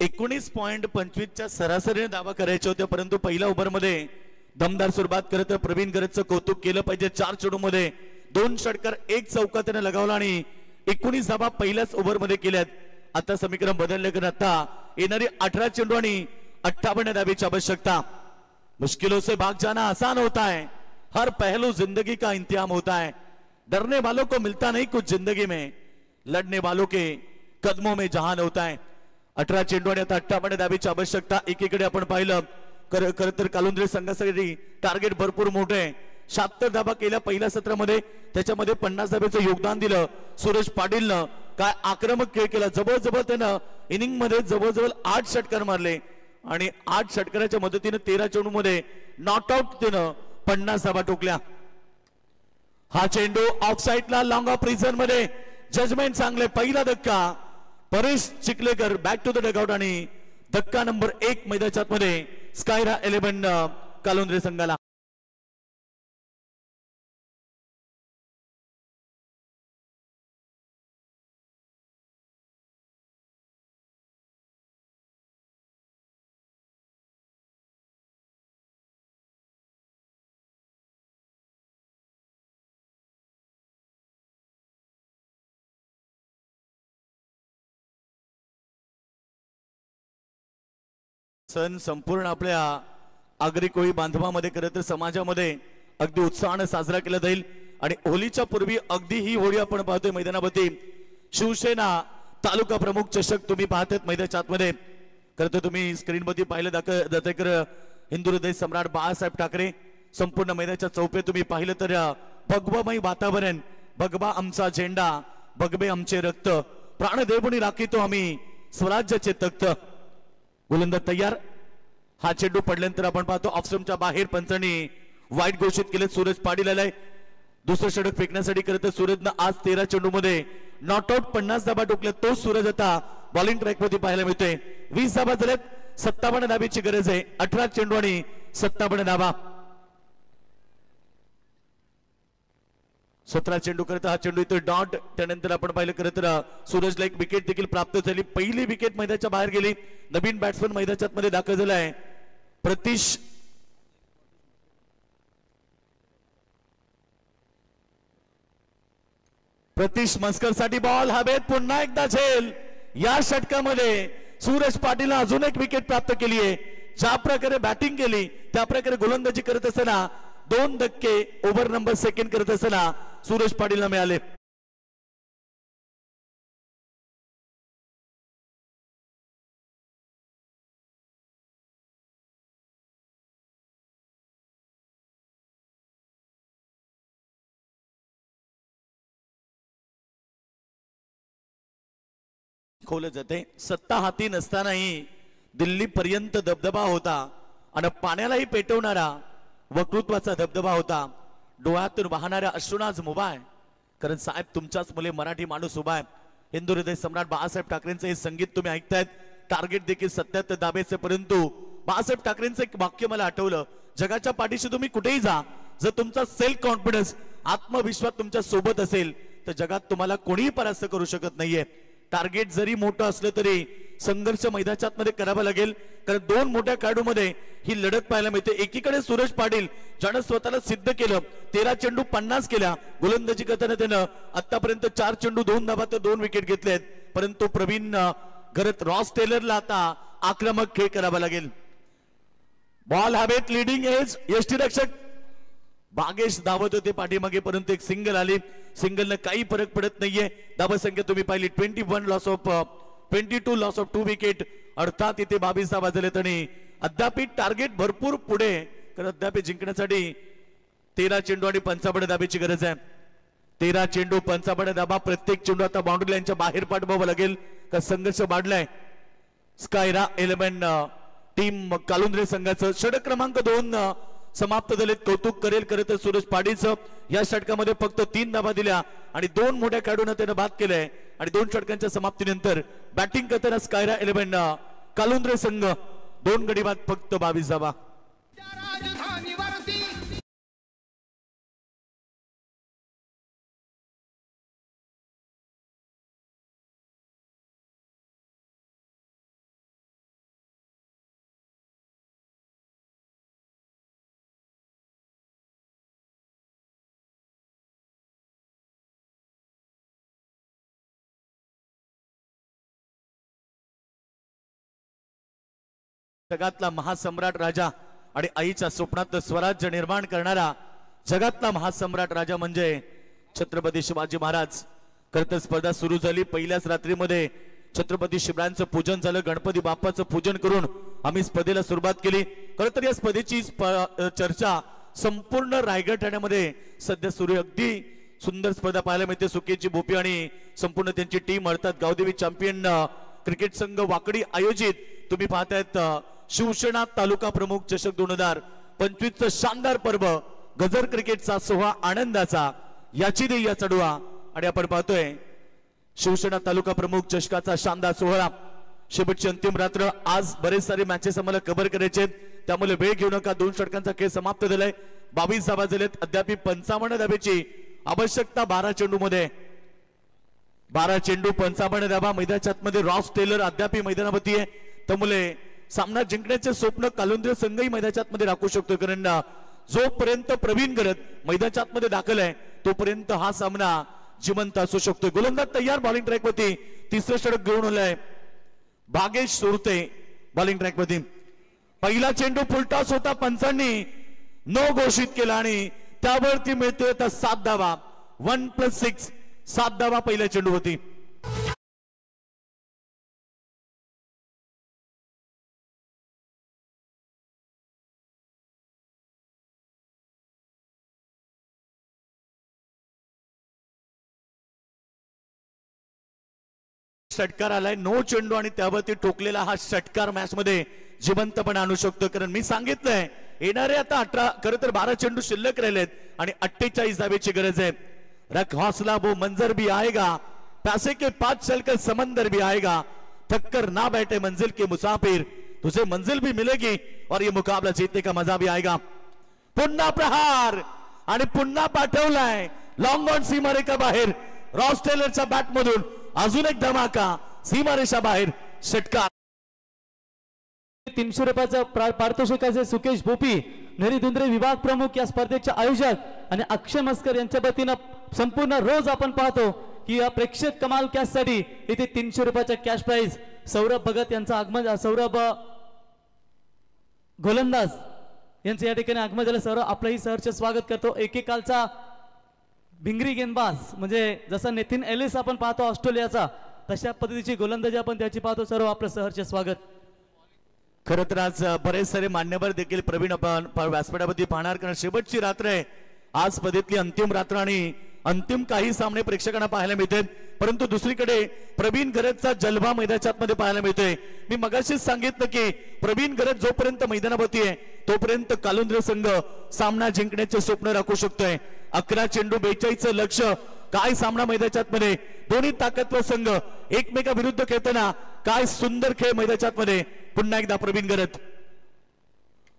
.25 सरासरीने दावा करायचे होते परंतु पहिल्या ओव्हरमध्ये दमदार सुरुवात करत प्रवीण गरजचं कौतुक केलं पाहिजे. 4 चेंडूमध्ये 2 षटकार 1 चौका त्याने लगावला आणि 19 धाबा पहिल्याच ओव्हरमध्ये केल्यात. आता समीकरण बदलले कारण आता येणारी 18 चेंडू आणि 58 धाब्याची आवश्यकता. मुश्किलों से भाग जाना आसान होता है, हर पहलू जिंदगी का इंतजाम होता है. डरने वालों को मिलता नहीं कुछ जिंदगी में, लड़ने वालों के कदमों में जहान होता है. 18 चेंडू आणि आता 58 धाब्याची आवश्यकता. एकीकडे आपण पाहिलं खरं तर कालुंद्रे संघासाठी टार्गेट भरपूर मोठे आहे. 76 धाबा केल्या पहिल्या सत्रामध्ये, त्याच्यामध्ये 50 धाब्याचं योगदान दिलं सूरज पाटीलनं. काय आक्रमक खेळ केला, जवळजवळ त्यानं इनिंग मध्ये जवळजवळ 8 षटकार मारले आणि 8 षटकाराच्या मदतीने 13 चेंडूमध्ये नॉट आउट त्यानं 50 धावा ठोकल्या. हा चेंडू ऑफ साइडला लॉंग ऑफ रिझन मध्ये जजमेंट चांगले. पहिला धक्का Paresh Chikhlekar back to the dugout आणि धक्का नंबर 1 मैदानाच्या आतमध्ये स्कायरा 11 कालोंद्रे संघाला. सण संपूर्ण आपल्या आगरी कोळी बांधवामध्ये खरं तर समाजामध्ये अगदी उत्साहाने साजरा केला जाईल. आणि होलीच्या पूर्वी अगदी ही होळी आपण पाहतोय मैदानावरती. शिवसेना तालुका प्रमुख चषक तुम्ही पाहतात मैदानाच्या आतमध्ये. खरं तर तुम्ही स्क्रीनवरती पाहिलं जाते कर हिंदू हृदय सम्राट बाळासाहेब ठाकरे संपूर्ण मैदानाच्या चौपे तुम्ही पाहिलं तर भगवामय वातावरण. भगवा आमचा झेंडा, भगवे आमचे रक्त, प्राणदेवणी राखीतो आम्ही स्वराज्याचे तख्त. गोलंदाज तयार. हा चेंडू पडल्यानंतर आपण पाहतो ऑफस्टंपच्या बाहेर पंचांनी वाईट घोषित केले. सूरज पाटील आलाय दुसरं षटक फेकण्यासाठी. करत सूरजनं आज 13 चेंडू मध्ये नॉट आउट 50 धाबा ठोकल्या. तो सूरज आता बॉलिंग ट्रॅक मध्ये पाहायला मिळतोय. 20 धाबा झाल्यात. 57 धाबीची गरज आहे. 18 चेंडू आणि 57 धाबा. 17 चेंडू करता हा चेंडू इथे डॉट. त्यानंतर आपण पाहिलं खरं तर सूरजला एक विकेट देखील प्राप्त झाली. पहिली विकेट मैदानाच्या बाहेर गेली. नवीन बॅट्समन मैदानाच्या मध्ये दाखल झालाय प्रतीश मस्कर साठी बॉल हवेत. पुन्हा एकदा झेल. या षटकामध्ये सूरज पाटील अजून एक विकेट प्राप्त केली आहे. ज्या प्रकारे बॅटिंग केली त्या प्रकारे गोलंदाजी करत असताना 2 धक्के ओव्हर नंबर सेकंड करत असताना सूरज पाटीलला मिळाले. खोल जाते. सत्ता हाती नसतानाही दिल्ली पर्यंत दबदबा होता आणि पाण्यालाही पेटवणारा वक्तृत्वाचा दबदबा होता. डोळ्यातून वाहणाऱ्या अश्रुनाज मुभा आहे. कारण साहेब तुमच्याच मुले मराठी माणूस उभा आहे. हिंदू हृदय सम्राट बाळासाहेब ठाकरेंचं हे संगीत तुम्ही ऐकतायत. टार्गेट देखील 77 धाब्याचे. परंतु बाळासाहेब ठाकरेंचं एक वाक्य मला आठवलं. जगाच्या पाठीशी तुम्ही कुठेही जा, जर तुमचा सेल्फ कॉन्फिडन्स आत्मविश्वास तुमच्या सोबत असेल तर जगात तुम्हाला कोणीही परास्त करू शकत नाहीये. टार्गेट जरी मोठं असलं तरी संघर्ष मैदानाच्या मध्ये करावा लागेल. कारण 2 मोठ्या खेळाडूमध्ये ही लढत पाहायला मिळते. एकीकडे सूरज पाटील ज्यानं स्वतःला सिद्ध केलं. 13 चेंडू 50 केल्या. गोलंदाजी करताना त्यानं आतापर्यंत 4 चेंडू 2 धाबा तर 2 विकेट घेतलेत. परंतु प्रवीण घरत रॉस टेलरला आता आक्रमक खेळ करावा लागेल. बॉल हवेत. लिडिंग एज यष्टीरक्षक बागेश धावत होते पाठीमागे. परंतु एक सिंगल आली. सिंगलनं काही फरक पडत नाहीये. धावा संख्या तुम्ही पाहिली 22 लॉस ऑफ 2 विकेट. अर्थात इथे 22 धावा झालेत आणि अद्याप टार्गेट भरपूर पुढे. कारण अद्याप जिंकण्यासाठी 13 चेंडू आणि 55 धाब्याची गरज आहे. 13 चेंडू 55 धाबा. प्रत्येक चेंडू आता बाउंड्री लाईनच्या बाहेर पाठवावं लागेल. का संघर्ष वाढलाय. स्कायरा 11 टीम कालुंद्रे संघाचं षटक क्रमांक 2 समाप्त झालेत. कौतुक करेल खरं तर सूरज पाटीलचं. या षटकामध्ये फक्त 3 धाबा दिल्या आणि 2 मोठ्या खेळाडूंना त्यानं बाद केलंय. आणि 2 षटकांच्या समाप्तीनंतर बॅटिंग करताना स्कायरा 11 कालुंद्रे संघ 2 गडी बाद फक्त 22 धाबा. जगातला महासम्राट राजा आणि आईच्या स्वप्नात स्वराज्य निर्माण करणारा जगातला महासम्राट राजा म्हणजे छत्रपती शिवाजी महाराज. खरं स्पर्धा सुरू झाली. पहिल्याच रात्रीमध्ये छत्रपती शिवरायांचं पूजन झालं. गणपती बाप्पाचं पूजन करून आम्ही स्पर्धेला सुरुवात केली. खरं तर या स्पर्धेची चर्चा संपूर्ण रायगड ठाण्यामध्ये सध्या सुरू. अगदी सुंदर स्पर्धा पाहायला मिळते. सुकेची भोपी आणि संपूर्ण त्यांची टीम अर्थात गावदेवी चॅम्पियन क्रिकेट संघ वाकडी आयोजित तुम्ही पाहतायत शिवसेना तालुका प्रमुख चषक 2025 शानदार पर्व गजर क्रिकेटचा सोहळा आनंदाचा याची देय या चढवा आणि आपण पाहतोय शिवसेना तालुका प्रमुख चषकाचा शानदार सोहळा शेवटची अंतिम रात्र आज बरेच सारे मॅचेस आम्हाला कव्हर करायचे त्यामुळे वेळ घेऊ नका 2 षटकांचा खेळ समाप्त झालाय 22 धावा झालेत अद्याप 55 धावेची आवश्यकता 12 चेंडू मध्ये 12 चेंडू 55 धावा मैदानाच्या आतमध्ये रॉस टेलर अद्याप मैदानावरती आहे त्यामुळे सामना जिंकण्याचे स्वप्न कालुंद्रे संघही मैदानाच्या आतमध्ये राखू शकतो कारण जोपर्यंत प्रवीण गरज मैदानाच्या आतमध्ये दाखल आहे तोपर्यंत हा सामना जिवंत असू शकतो गोलंदाज तयार बॉलिंग ट्रॅक वरती तिसरं षटक घेऊन आलाय भागेश सुरते बॉलिंग ट्रॅक वरती पहिला चेंडू फुलटॉस होता पंचांनी नो घोषित केला आणि त्यावरती मिळतोय आता 7 धावा 1+6 7 धावा पहिल्या चेंडू होती षटकार आलाय नो चेंडू आणि त्यावरती ठोकलेला हा षटकार मॅच मध्ये जिवंतपणा आणू शकतो कारण मी सांगितलंय येणारे आता 18 खरं तर 12 चेंडू शिल्लक राहिलेत आणि 48 धावेची गरज आहे रख हौसला वो मंजर भी आएगा पैसे के 5 चलकर समंदर भी आएगा थककर ना बैठे मंजिल के मुसाफिर तुझे मंजिल भी मिलेगी और ये मुकाबला जीतने का मजा भी आएगा पुन्हा प्रहार आणि पुन्हा पाठवलाय लॉंग ऑन सीमारेखा बाहेर रॉस टेलरच्या बॅट मधून अजून एक धमाका सीमारेषा बाहेर षटकार 300 रुपयाचा पारितोषिकाचे सुकेश भोपी नरीधुंद्रे विभाग प्रमुख या स्पर्धेचे आयोजक आणि अक्षय मस्कर यांच्या वतीनं संपूर्ण रोज आपण पाहतो की या प्रेक्षक कमाल कॅश साठी इथे 300 रुपयाचा कॅश प्राइज सौरभ भगत यांचं आगमन सौरभ गोलंदाज यांचं या ठिकाणी आगमन झालं सौरभ आपलंही सहर्ष स्वागत करतो एकेकालचा भिंगरी गेंदबाज म्हणजे जसा नेथिन एलिस आपण पाहतो ऑस्ट्रेलियाचा तशा पद्धतीची गोलंदाजी आपण त्याची पाहतो सर्व आपलं सहर्ष स्वागत खरं तर आज बरेच सारे मान्यवर देखील प्रवीण आपण व्यासपीठावरती पाहणार कारण शेवटची रात्र आहे आज स्पर्धेतली अंतिम रात्र आणि अंतिम काही सामने प्रेक्षकांना पाहायला मिळते परंतु दुसरीकडे प्रवीण गरजचा जलवा मैदानाच्या आतमध्ये पाहायला मिळतोय मी मगाशीच सांगितलं की प्रवीण गरज जोपर्यंत मैदानावरती आहे तोपर्यंत कालुंद्रे संघ सामना जिंकण्याचे स्वप्न राखू शकतोय 11 चेंडू 42 लक्ष काय सामना मैदानाच्या आतमध्ये दोन्ही ताकदवर संघ एकमेकाविरुद्ध खेळताना काय सुंदर खेळ मैदानाच्या आतमध्ये पुन्हा एकदा प्रवीण गरज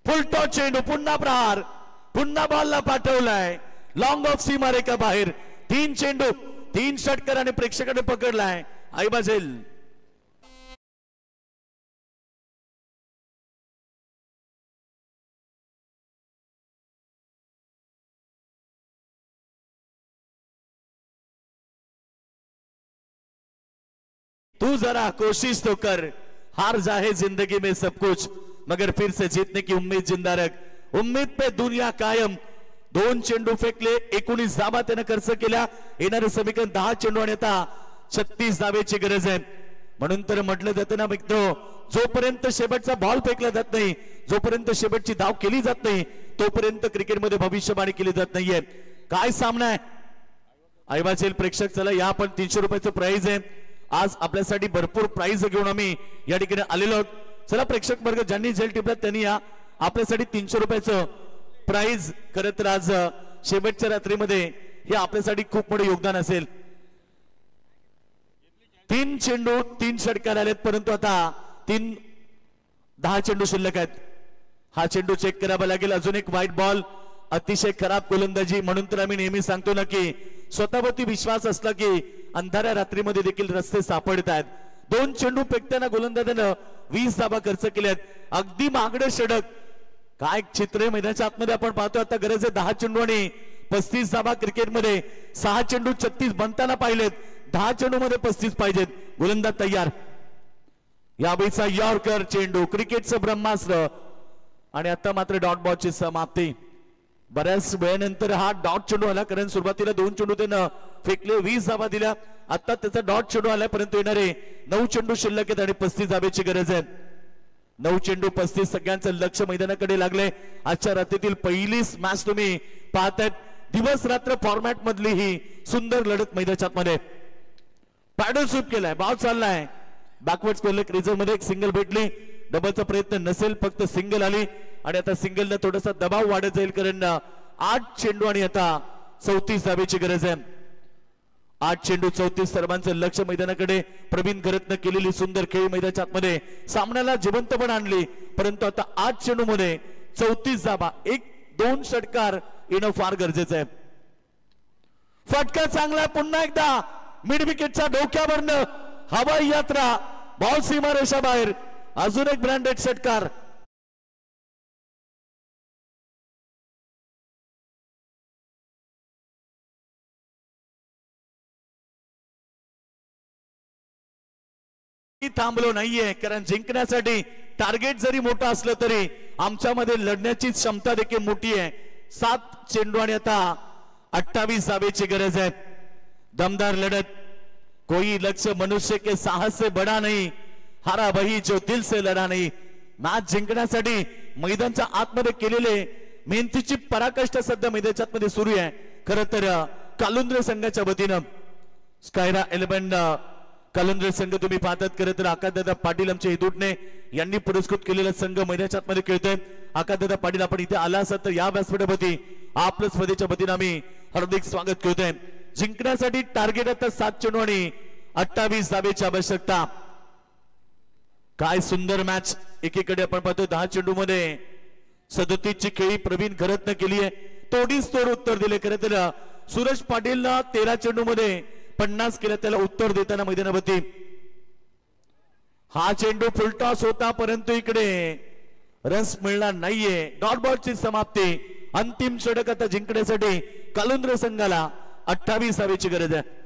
फुल टॉस चेंडू पुन्हा प्रहार पुन्हा बॉलला पाठवलाय लॉंग ऑफ सीमारेखा बाहेर 3 चेंडू 3 षटकार आणि प्रेक्षकाने पकडलाय आईबाजेल तू जरा कोशिश तो कर हार जाए जिंदगी में सब कुछ मगर फिर से जीतने की उम्मीद जिंदा रख उम्मीद पे दुनिया कायम 2 चेंडू फेकले 19 धावा त्याने खर्च केल्या येणारे समीकरण 10 चेंडू आणि आता 36 धावेची गरज आहे म्हणून तर म्हटलं जातं ना मित्र जोपर्यंत शेवटचा बॉल फेकला जात नाही जोपर्यंत शेवटची धाव केली जात नाही तोपर्यंत क्रिकेटमध्ये भविष्यवाणी केली जात नाहीये काय सामना आहे आईबाजेल प्रेक्षक चला या पण 300 रुपयाचं प्राइज आहे आज आपल्यासाठी भरपूर प्राइज घेऊन आम्ही या ठिकाणी आलेलो आहोत चला प्रेक्षक वर्ग ज्यांनी जेल टिपला त्यांनी या आपल्यासाठी 300 रुपयाचं प्राइज खरं तर आज शेवटच्या रात्रीमध्ये हे आपल्यासाठी खूप मोठे योगदान असेल 3 चेंडू 3 षटकार आलेत परंतु आता 10 चेंडू शिल्लक आहेत हा चेंडू चेक करावा लागेल अजून एक व्हाईट बॉल अतिशय खराब गोलंदाजी म्हणून तर आम्ही नेहमी सांगतो ना की स्वतःवरती विश्वास असला की अंधाऱ्या रात्रीमध्ये देखील रस्ते सापडत आहेत 2 चेंडू फेकताना गोलंदाजानं 20 धावा खर्च केल्यात अगदी मागडे षटक काय चित्र मैदानाच्या आतमध्ये आपण पाहतो आता गरज आहे 10 चेंडू आणि 35 धावा क्रिकेटमध्ये 6 चेंडू 36 बनताना पाहिलेत 10 चेंडू मध्ये 35 पाहिजेत गोलंदाज तयार यावेळीचा यॉर्कर चेंडू क्रिकेटचं ब्रह्मास्त्र आणि आता मात्र डॉट बॉलची समाप्ती बऱ्याच वेळानंतर हा डॉट चेंडू आला कारण सुरुवातीला 2 चेंडू त्यानं फेकले 20 धावा दिल्या आता त्याचा डॉट चेंडू आला परंतु येणारे 9 चेंडू शिल्लक आहेत आणि 35 धावेची गरज आहे 9 चेंडू 35 सगळ्यांचं लक्ष मैदानाकडे लागले आजच्या रात्रीतील पहिलीच मॅच तुम्ही पाहतायत दिवस रात्र फॉर्मॅट मधली ही सुंदर लढत मैदानाच्या मध्ये पॅडल स्वीप केलाय बॉल चाललाय बॅकवर्ड स्क्वेअर क्रिजर मध्ये एक सिंगल भेटली डबलचा प्रयत्न नसेल, फक्त सिंगल आली आणि आता सिंगलनं थोडासा दबाव वाढत जाईल, कारण 8 चेंडू आणि आता 34 धावेची गरज आहे. 8 चेंडू 34, सर्वांचं लक्ष मैदानाकडे. प्रवीण घरतनं केलेली सुंदर खेळी मैदानाच्या आतमध्ये सामन्याला जिवंतपण आणली, परंतु आता 8 चेंडू मध्ये 34 धावा, 1-2 षटकार येणं फार गरजेचं आहे. फटका चांगला, पुन्हा एकदा मिड विकेटच्या डोक्यावरनं हवाई यात्रा, बॉल सीमा रेषा बाहेर, अजून एक ब्रँडेड षटकार. थांबलो नाहीये, कारण जिंकण्यासाठी टार्गेट जरी मोठा असलं तरी आमच्यामध्ये लढण्याची क्षमता देखील मोठी आहे. 7 चेंडू आणि आता 28 धावेची गरज आहे. दमदार लढत, कोई लक्ष्य मनुष्य के साहस से बड़ा नहीं, हारा वही जो दिल से लढा नहीं. मॅच जिंकण्यासाठी मैदानच्या आतमध्ये केलेले मेहनतीची पराकाष्ठा सध्या मैदानाच्या आतमध्ये सुरू आहे. खरं तर कालुंद्रे संघाच्या वतीनं स्कायरा 11 कालुंद्रे संघ तुम्ही पाहतात. खरं तर आकाशदादा पाटील आमचे हिदुटणे यांनी पुरस्कृत केलेला संघ मैदानाच्या आतमध्ये खेळतोय. आकाशदादा पाटील, आपण इथे आला असाल तर या व्यासपीठावरती आपल्या स्पर्धेच्या वतीनं आम्ही हार्दिक स्वागत करतोय. जिंकण्यासाठी टार्गेट आता 7 चेंडू आणि 28 धावेची आवश्यकता. काय सुंदर मॅच. एकीकडे आपण पाहतो 10 चेंडू मध्ये 37 ची खेळी प्रवीण घरतनं केली आहे, तोडीस तोड उत्तर दिले. खरं तर सूरज पाटीलनं 13 चेंडू मध्ये 50 केलं, त्याला उत्तर देताना मैदानावरती. हा चेंडू फुलटॉस होता, परंतु इकडे रन्स मिळणार नाहीये. डॉट बॉलची समाप्ती. अंतिम षटक आता जिंकण्यासाठी कालुंद्रे संघाला 28 धावेची गरज आहे.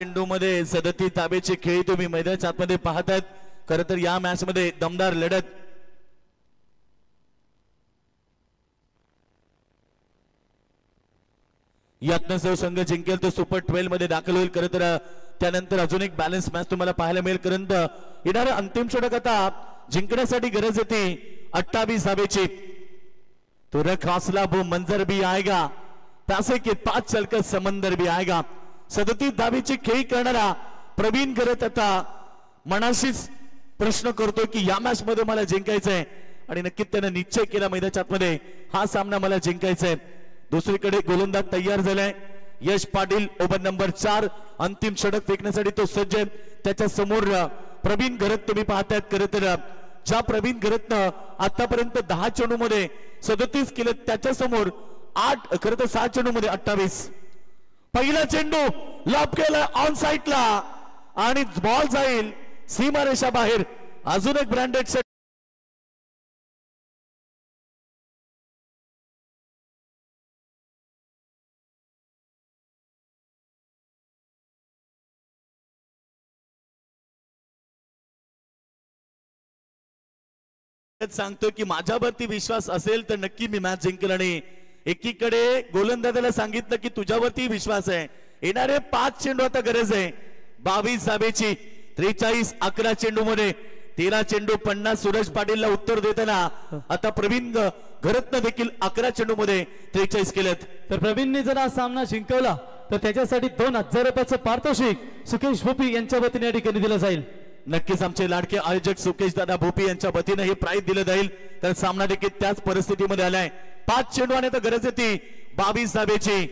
चेंडू मध्ये 37 धावेची खेळी तुम्ही मैदानाच्या आतमध्ये पाहतायत. खरं तर या मॅच मध्ये दमदार लढत. यातनं जो संघ जिंकेल तो सुपर 12 मध्ये दाखल होईल. खरं तर त्यानंतर अजून एक बॅलन्स मॅच तुम्हाला पाहायला मिळेल. कारण येणारा अंतिम षटक आता जिंकण्यासाठी गरज येते 28 धावेची. तो रख हौसला वो मंजर भी आएगा, पैसे के 5 चलकर समंदर भी आएगा. 37 धावेची खेळी करणारा प्रवीण घरत आता मनाशीच प्रश्न करतो की या मॅच मध्ये मला जिंकायचंय, आणि नक्कीच त्याने निश्चय केला मैदानाच्या आतमध्ये हा सामना मला जिंकायचा आहे. दुसरीकडे गोलंदाज तयार झालाय यश पाटील, ओव्हर नंबर 4, अंतिम षटक फेकण्यासाठी तो सज्ज आहे. त्याच्या समोर प्रवीण घरत तुम्ही पाहतायत. खरं तर ज्या प्रवीण घरतनं आतापर्यंत 10 चेंडू मध्ये 37 केले, त्याच्या समोर 8 खरं तर 7 चेंडू मध्ये 28. पहिला चेंडू लॉब केला ऑन साइडला आणि बॉल जाईल सीमारेषा बाहेर. अजून एक ब्रँडेड सेट. सांगतो की माझ्यावरती विश्वास असेल तर नक्की मी मॅच जिंकेल. आणि एकीकडे गोलंदाजाला सांगितलं की तुझ्यावरती विश्वास आहे. येणारे 5 चेंडू आता गरज आहे 22 धावेची. 43 11 चेंडू मध्ये 13 चेंडू 50. सूरज पाटीलला उत्तर देताना आता प्रवीण घरतनं देखील 11 चेंडू मध्ये 43 केलेत. तर प्रवीणने जर हा सामना जिंकवला तर त्याच्यासाठी 2000 रुपयाचं पारितोषिक सुकेश भोपी यांच्या वतीने या ठिकाणी दिलं जाईल. नक्कीच आमचे लाडके आयोजक सुकेश दादा भोपी यांच्या वतीने हे प्राइज दिलं जाईल. तर सामना देखील त्याच परिस्थितीमध्ये आलाय. 5 चेंडू आणि आता गरज येते 22 धावेची.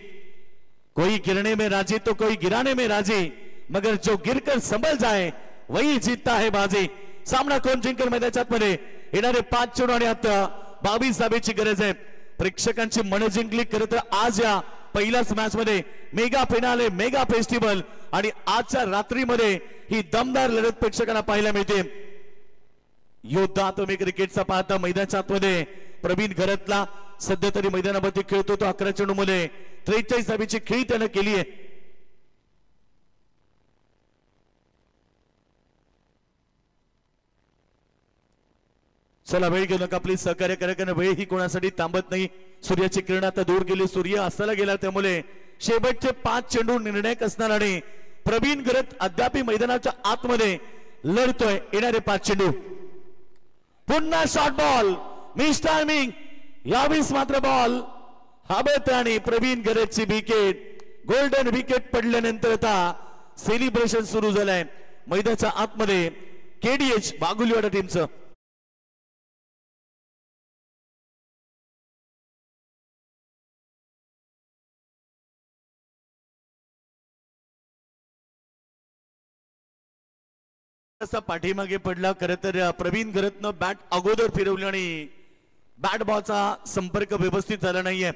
कोई गिरने में राजी तो कोई गिराने में राजी, मगर जो गिरकर संभल जाए वही जीतता है बाजी. सामना कोण जिंकेल मैदानाच्या आतमध्ये. येणारे 5 चेंडू आणि आता 22 धावेची गरज आहे. प्रेक्षकांची मन जिंकली. खरं तर आज या पहिल्याच मॅच मध्ये मेगा फिनाले, मेगा फेस्टिवल आणि आजच्या रात्रीमध्ये ही दमदार लढत प्रेक्षकांना पाहायला मिळते. योद्धा तुम्ही क्रिकेटचा पाहता मैदानाच्या आतमध्ये प्रवीण घरतला सध्या तरी मैदानावरती खेळतो तो 11 चेंडू मध्ये 43 धावेची खेळी त्यानं केली आहे. चला वेळ घेऊ नका प्लीज, सहकार्य करा, कारण वेळ ही कोणासाठी थांबत नाही. सूर्याची किरण आता दूर गेली, सूर्य अस्ताला गेला, त्यामुळे शेवटचे 5 चेंडू निर्णायक असणार आणि प्रवीण गरत अद्याप मैदानाच्या आतमध्ये लढतोय. येणारे 5 चेंडू, पुन्हा शॉर्ट बॉल, मिस टायमिंग, यावेळेस मात्र बॉल हवेत आणि प्रवीण गरजची विकेट, गोल्डन विकेट पडल्यानंतर आता सेलिब्रेशन सुरू झालंय मैदानाच्या आतमध्ये केडीएच बागुलीवाडा टीमचं. पाठीमागे पडला. खरं तर प्रवीण गरतनं बॅट अगोदर फिरवली आणि बॅट बॉलचा संपर्क व्यवस्थित झाला नाहीये.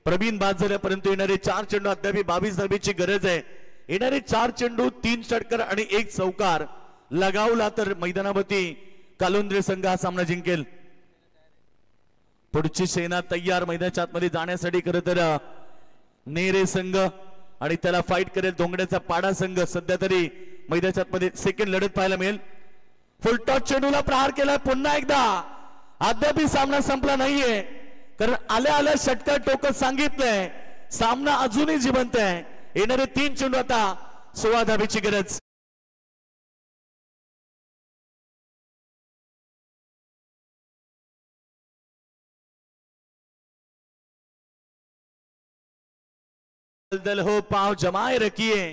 प्रवीण बाद झाल्या, परंतु येणारे 4 चेंडू अद्याप 22 धाबीची गरज आहे. येणारे 4 चेंडू 3 षटकार आणि 1 चौकार लगावला तर मैदानावरती कालुंद्रे संघ हा सामना जिंकेल. पुढची सेना तयार मैदानाच्या आतमध्ये जाण्यासाठी. खरं तर नेरे संघ आणि त्याला फाईट करेल दोंगड्याचा पाडा संघ सध्या तरी मैदानाच्या आतमध्ये सेकंड लढत पाहायला मिळेल. फुलटॉस चेंडूला प्रहार केला पुन्हा एकदा. अद्याप सामना संपला नाहीये, कारण आल्या आल्या षटकार टोकत सांगितलंय सामना अजूनही जिवंत आहे. येणारे 3 चेंडू आता 16 धाबीची गरज. दल हो पांव जमाए रखिए,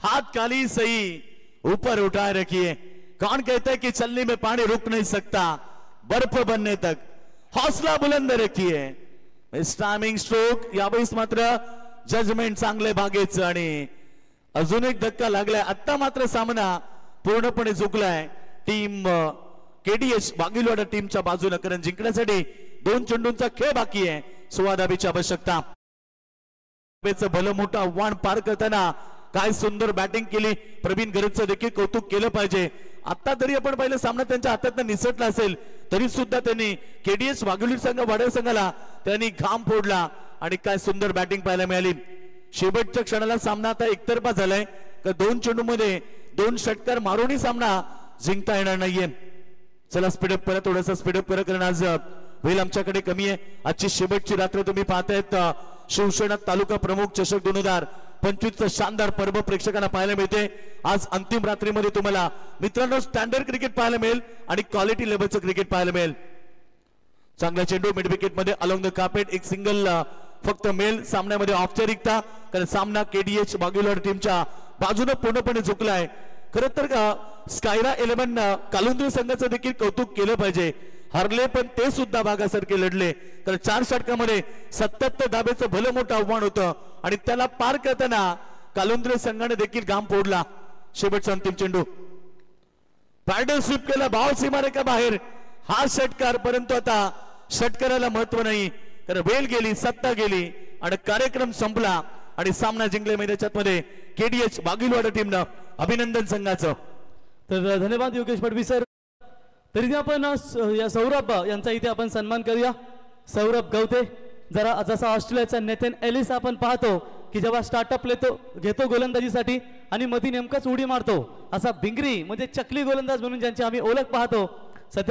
हाथ काली सही ऊपर उठाए रखिए. कौन कहता है कि चलने में पानी रुक नहीं सकता, बर्फ बनने तक हौसला बुलंद रखिए. टायमिंग स्ट्रोक, यावेळेस मात्र जजमेंट चांगले भागेचं आणि अजून एक धक्का लागलाय. आता मात्र सामना पूर्णपणे झुकलाय टीम केडीएच बागुलवाडा टीमच्या बाजूने, कारण जिंकण्यासाठी 2 चेंडूंचा खेळ बाकी आहे. 16 धाबीची आवश्यकता. भलं मोठं आव्हान पार करताना काय सुंदर बॅटिंग केली. प्रवीण गरजचं देखील कौतुक केलं पाहिजे. आता तरी आपण पाहिलं सामना त्यांच्या हातातून निसटला असेल तरी सुद्धा त्यांनी केडीएस वाघोली संघ वाड्या संघाला त्यांनी घाम फोडला आणि काय सुंदर बॅटिंग पाहायला मिळाली. शेवटच्या क्षणाला सामना आता एकतर्फा झालाय. 2 चेंडू मध्ये 2 षटकार मारूनही सामना जिंकता येणार नाहीये. चला स्पीडअप करा, थोडासा स्पीडअप करा, कारण आज वेळ आमच्याकडे कमी आहे. आजची शेवटची रात्र तुम्ही पाहतायत शिवसेना तालुका प्रमुख चषक 2025 शानदार पर्व प्रेक्षकांना पाहायला मिळते. आज अंतिम रात्रीमध्ये तुम्हाला मित्रांनो स्टँडर्ड क्रिकेट पाहायला मिळेल आणि क्वालिटी लेवलचं क्रिकेट पाहायला मिळेल. चांगला चेंडू मिड विकेट मध्ये अलॉंग द कार्पेट, एक सिंगल फक्त मेल सामन्यामध्ये ऑफच्या रिक्ता, कारण सामना केडीएच बागुलवाडा टीमच्या बाजूने पूर्णपणे झुकलाय. खरं तर स्कायरा 11 कालुंद्रे संघाचं देखील कौतुक केलं पाहिजे. हरले पण ते सुद्धा भागासारखे लढले, कारण 4 षटकामध्ये 77 धाब्याचं भलं मोठं आव्हान होतं आणि त्याला पार करताना कालुंद्रे संघाने देखील घाम फोडला. शेवटचा अंतिम चेंडू पॅडल स्वीप केला, भाव सीमारेखा बाहेर हा षटकार, परंतु आता षटकाराला महत्व नाही, कारण वेळ गेली, सत्ता गेली आणि कार्यक्रम संपला आणि सामना जिंकले मैदानाच्या मध्ये केडीएच बागुलवाडा टीमनं. अभिनंदन संघाचं. तर धन्यवाद योगेश पडवी सर. तरी आपण या सौरभ यांचा इथे आपण सन्मान करूया. सौरभ गवते, जरा जसा ऑस्ट्रेलियाचा नेथन एलिस आपण पाहतो की जेव्हा स्टार्टअप घेतो गोलंदाजीसाठी आणि मधी नेमकाच उडी मारतो, असा भिंगरी म्हणजे चकली गोलंदाज म्हणून ज्यांची आम्ही ओळख पाहतो, सध्या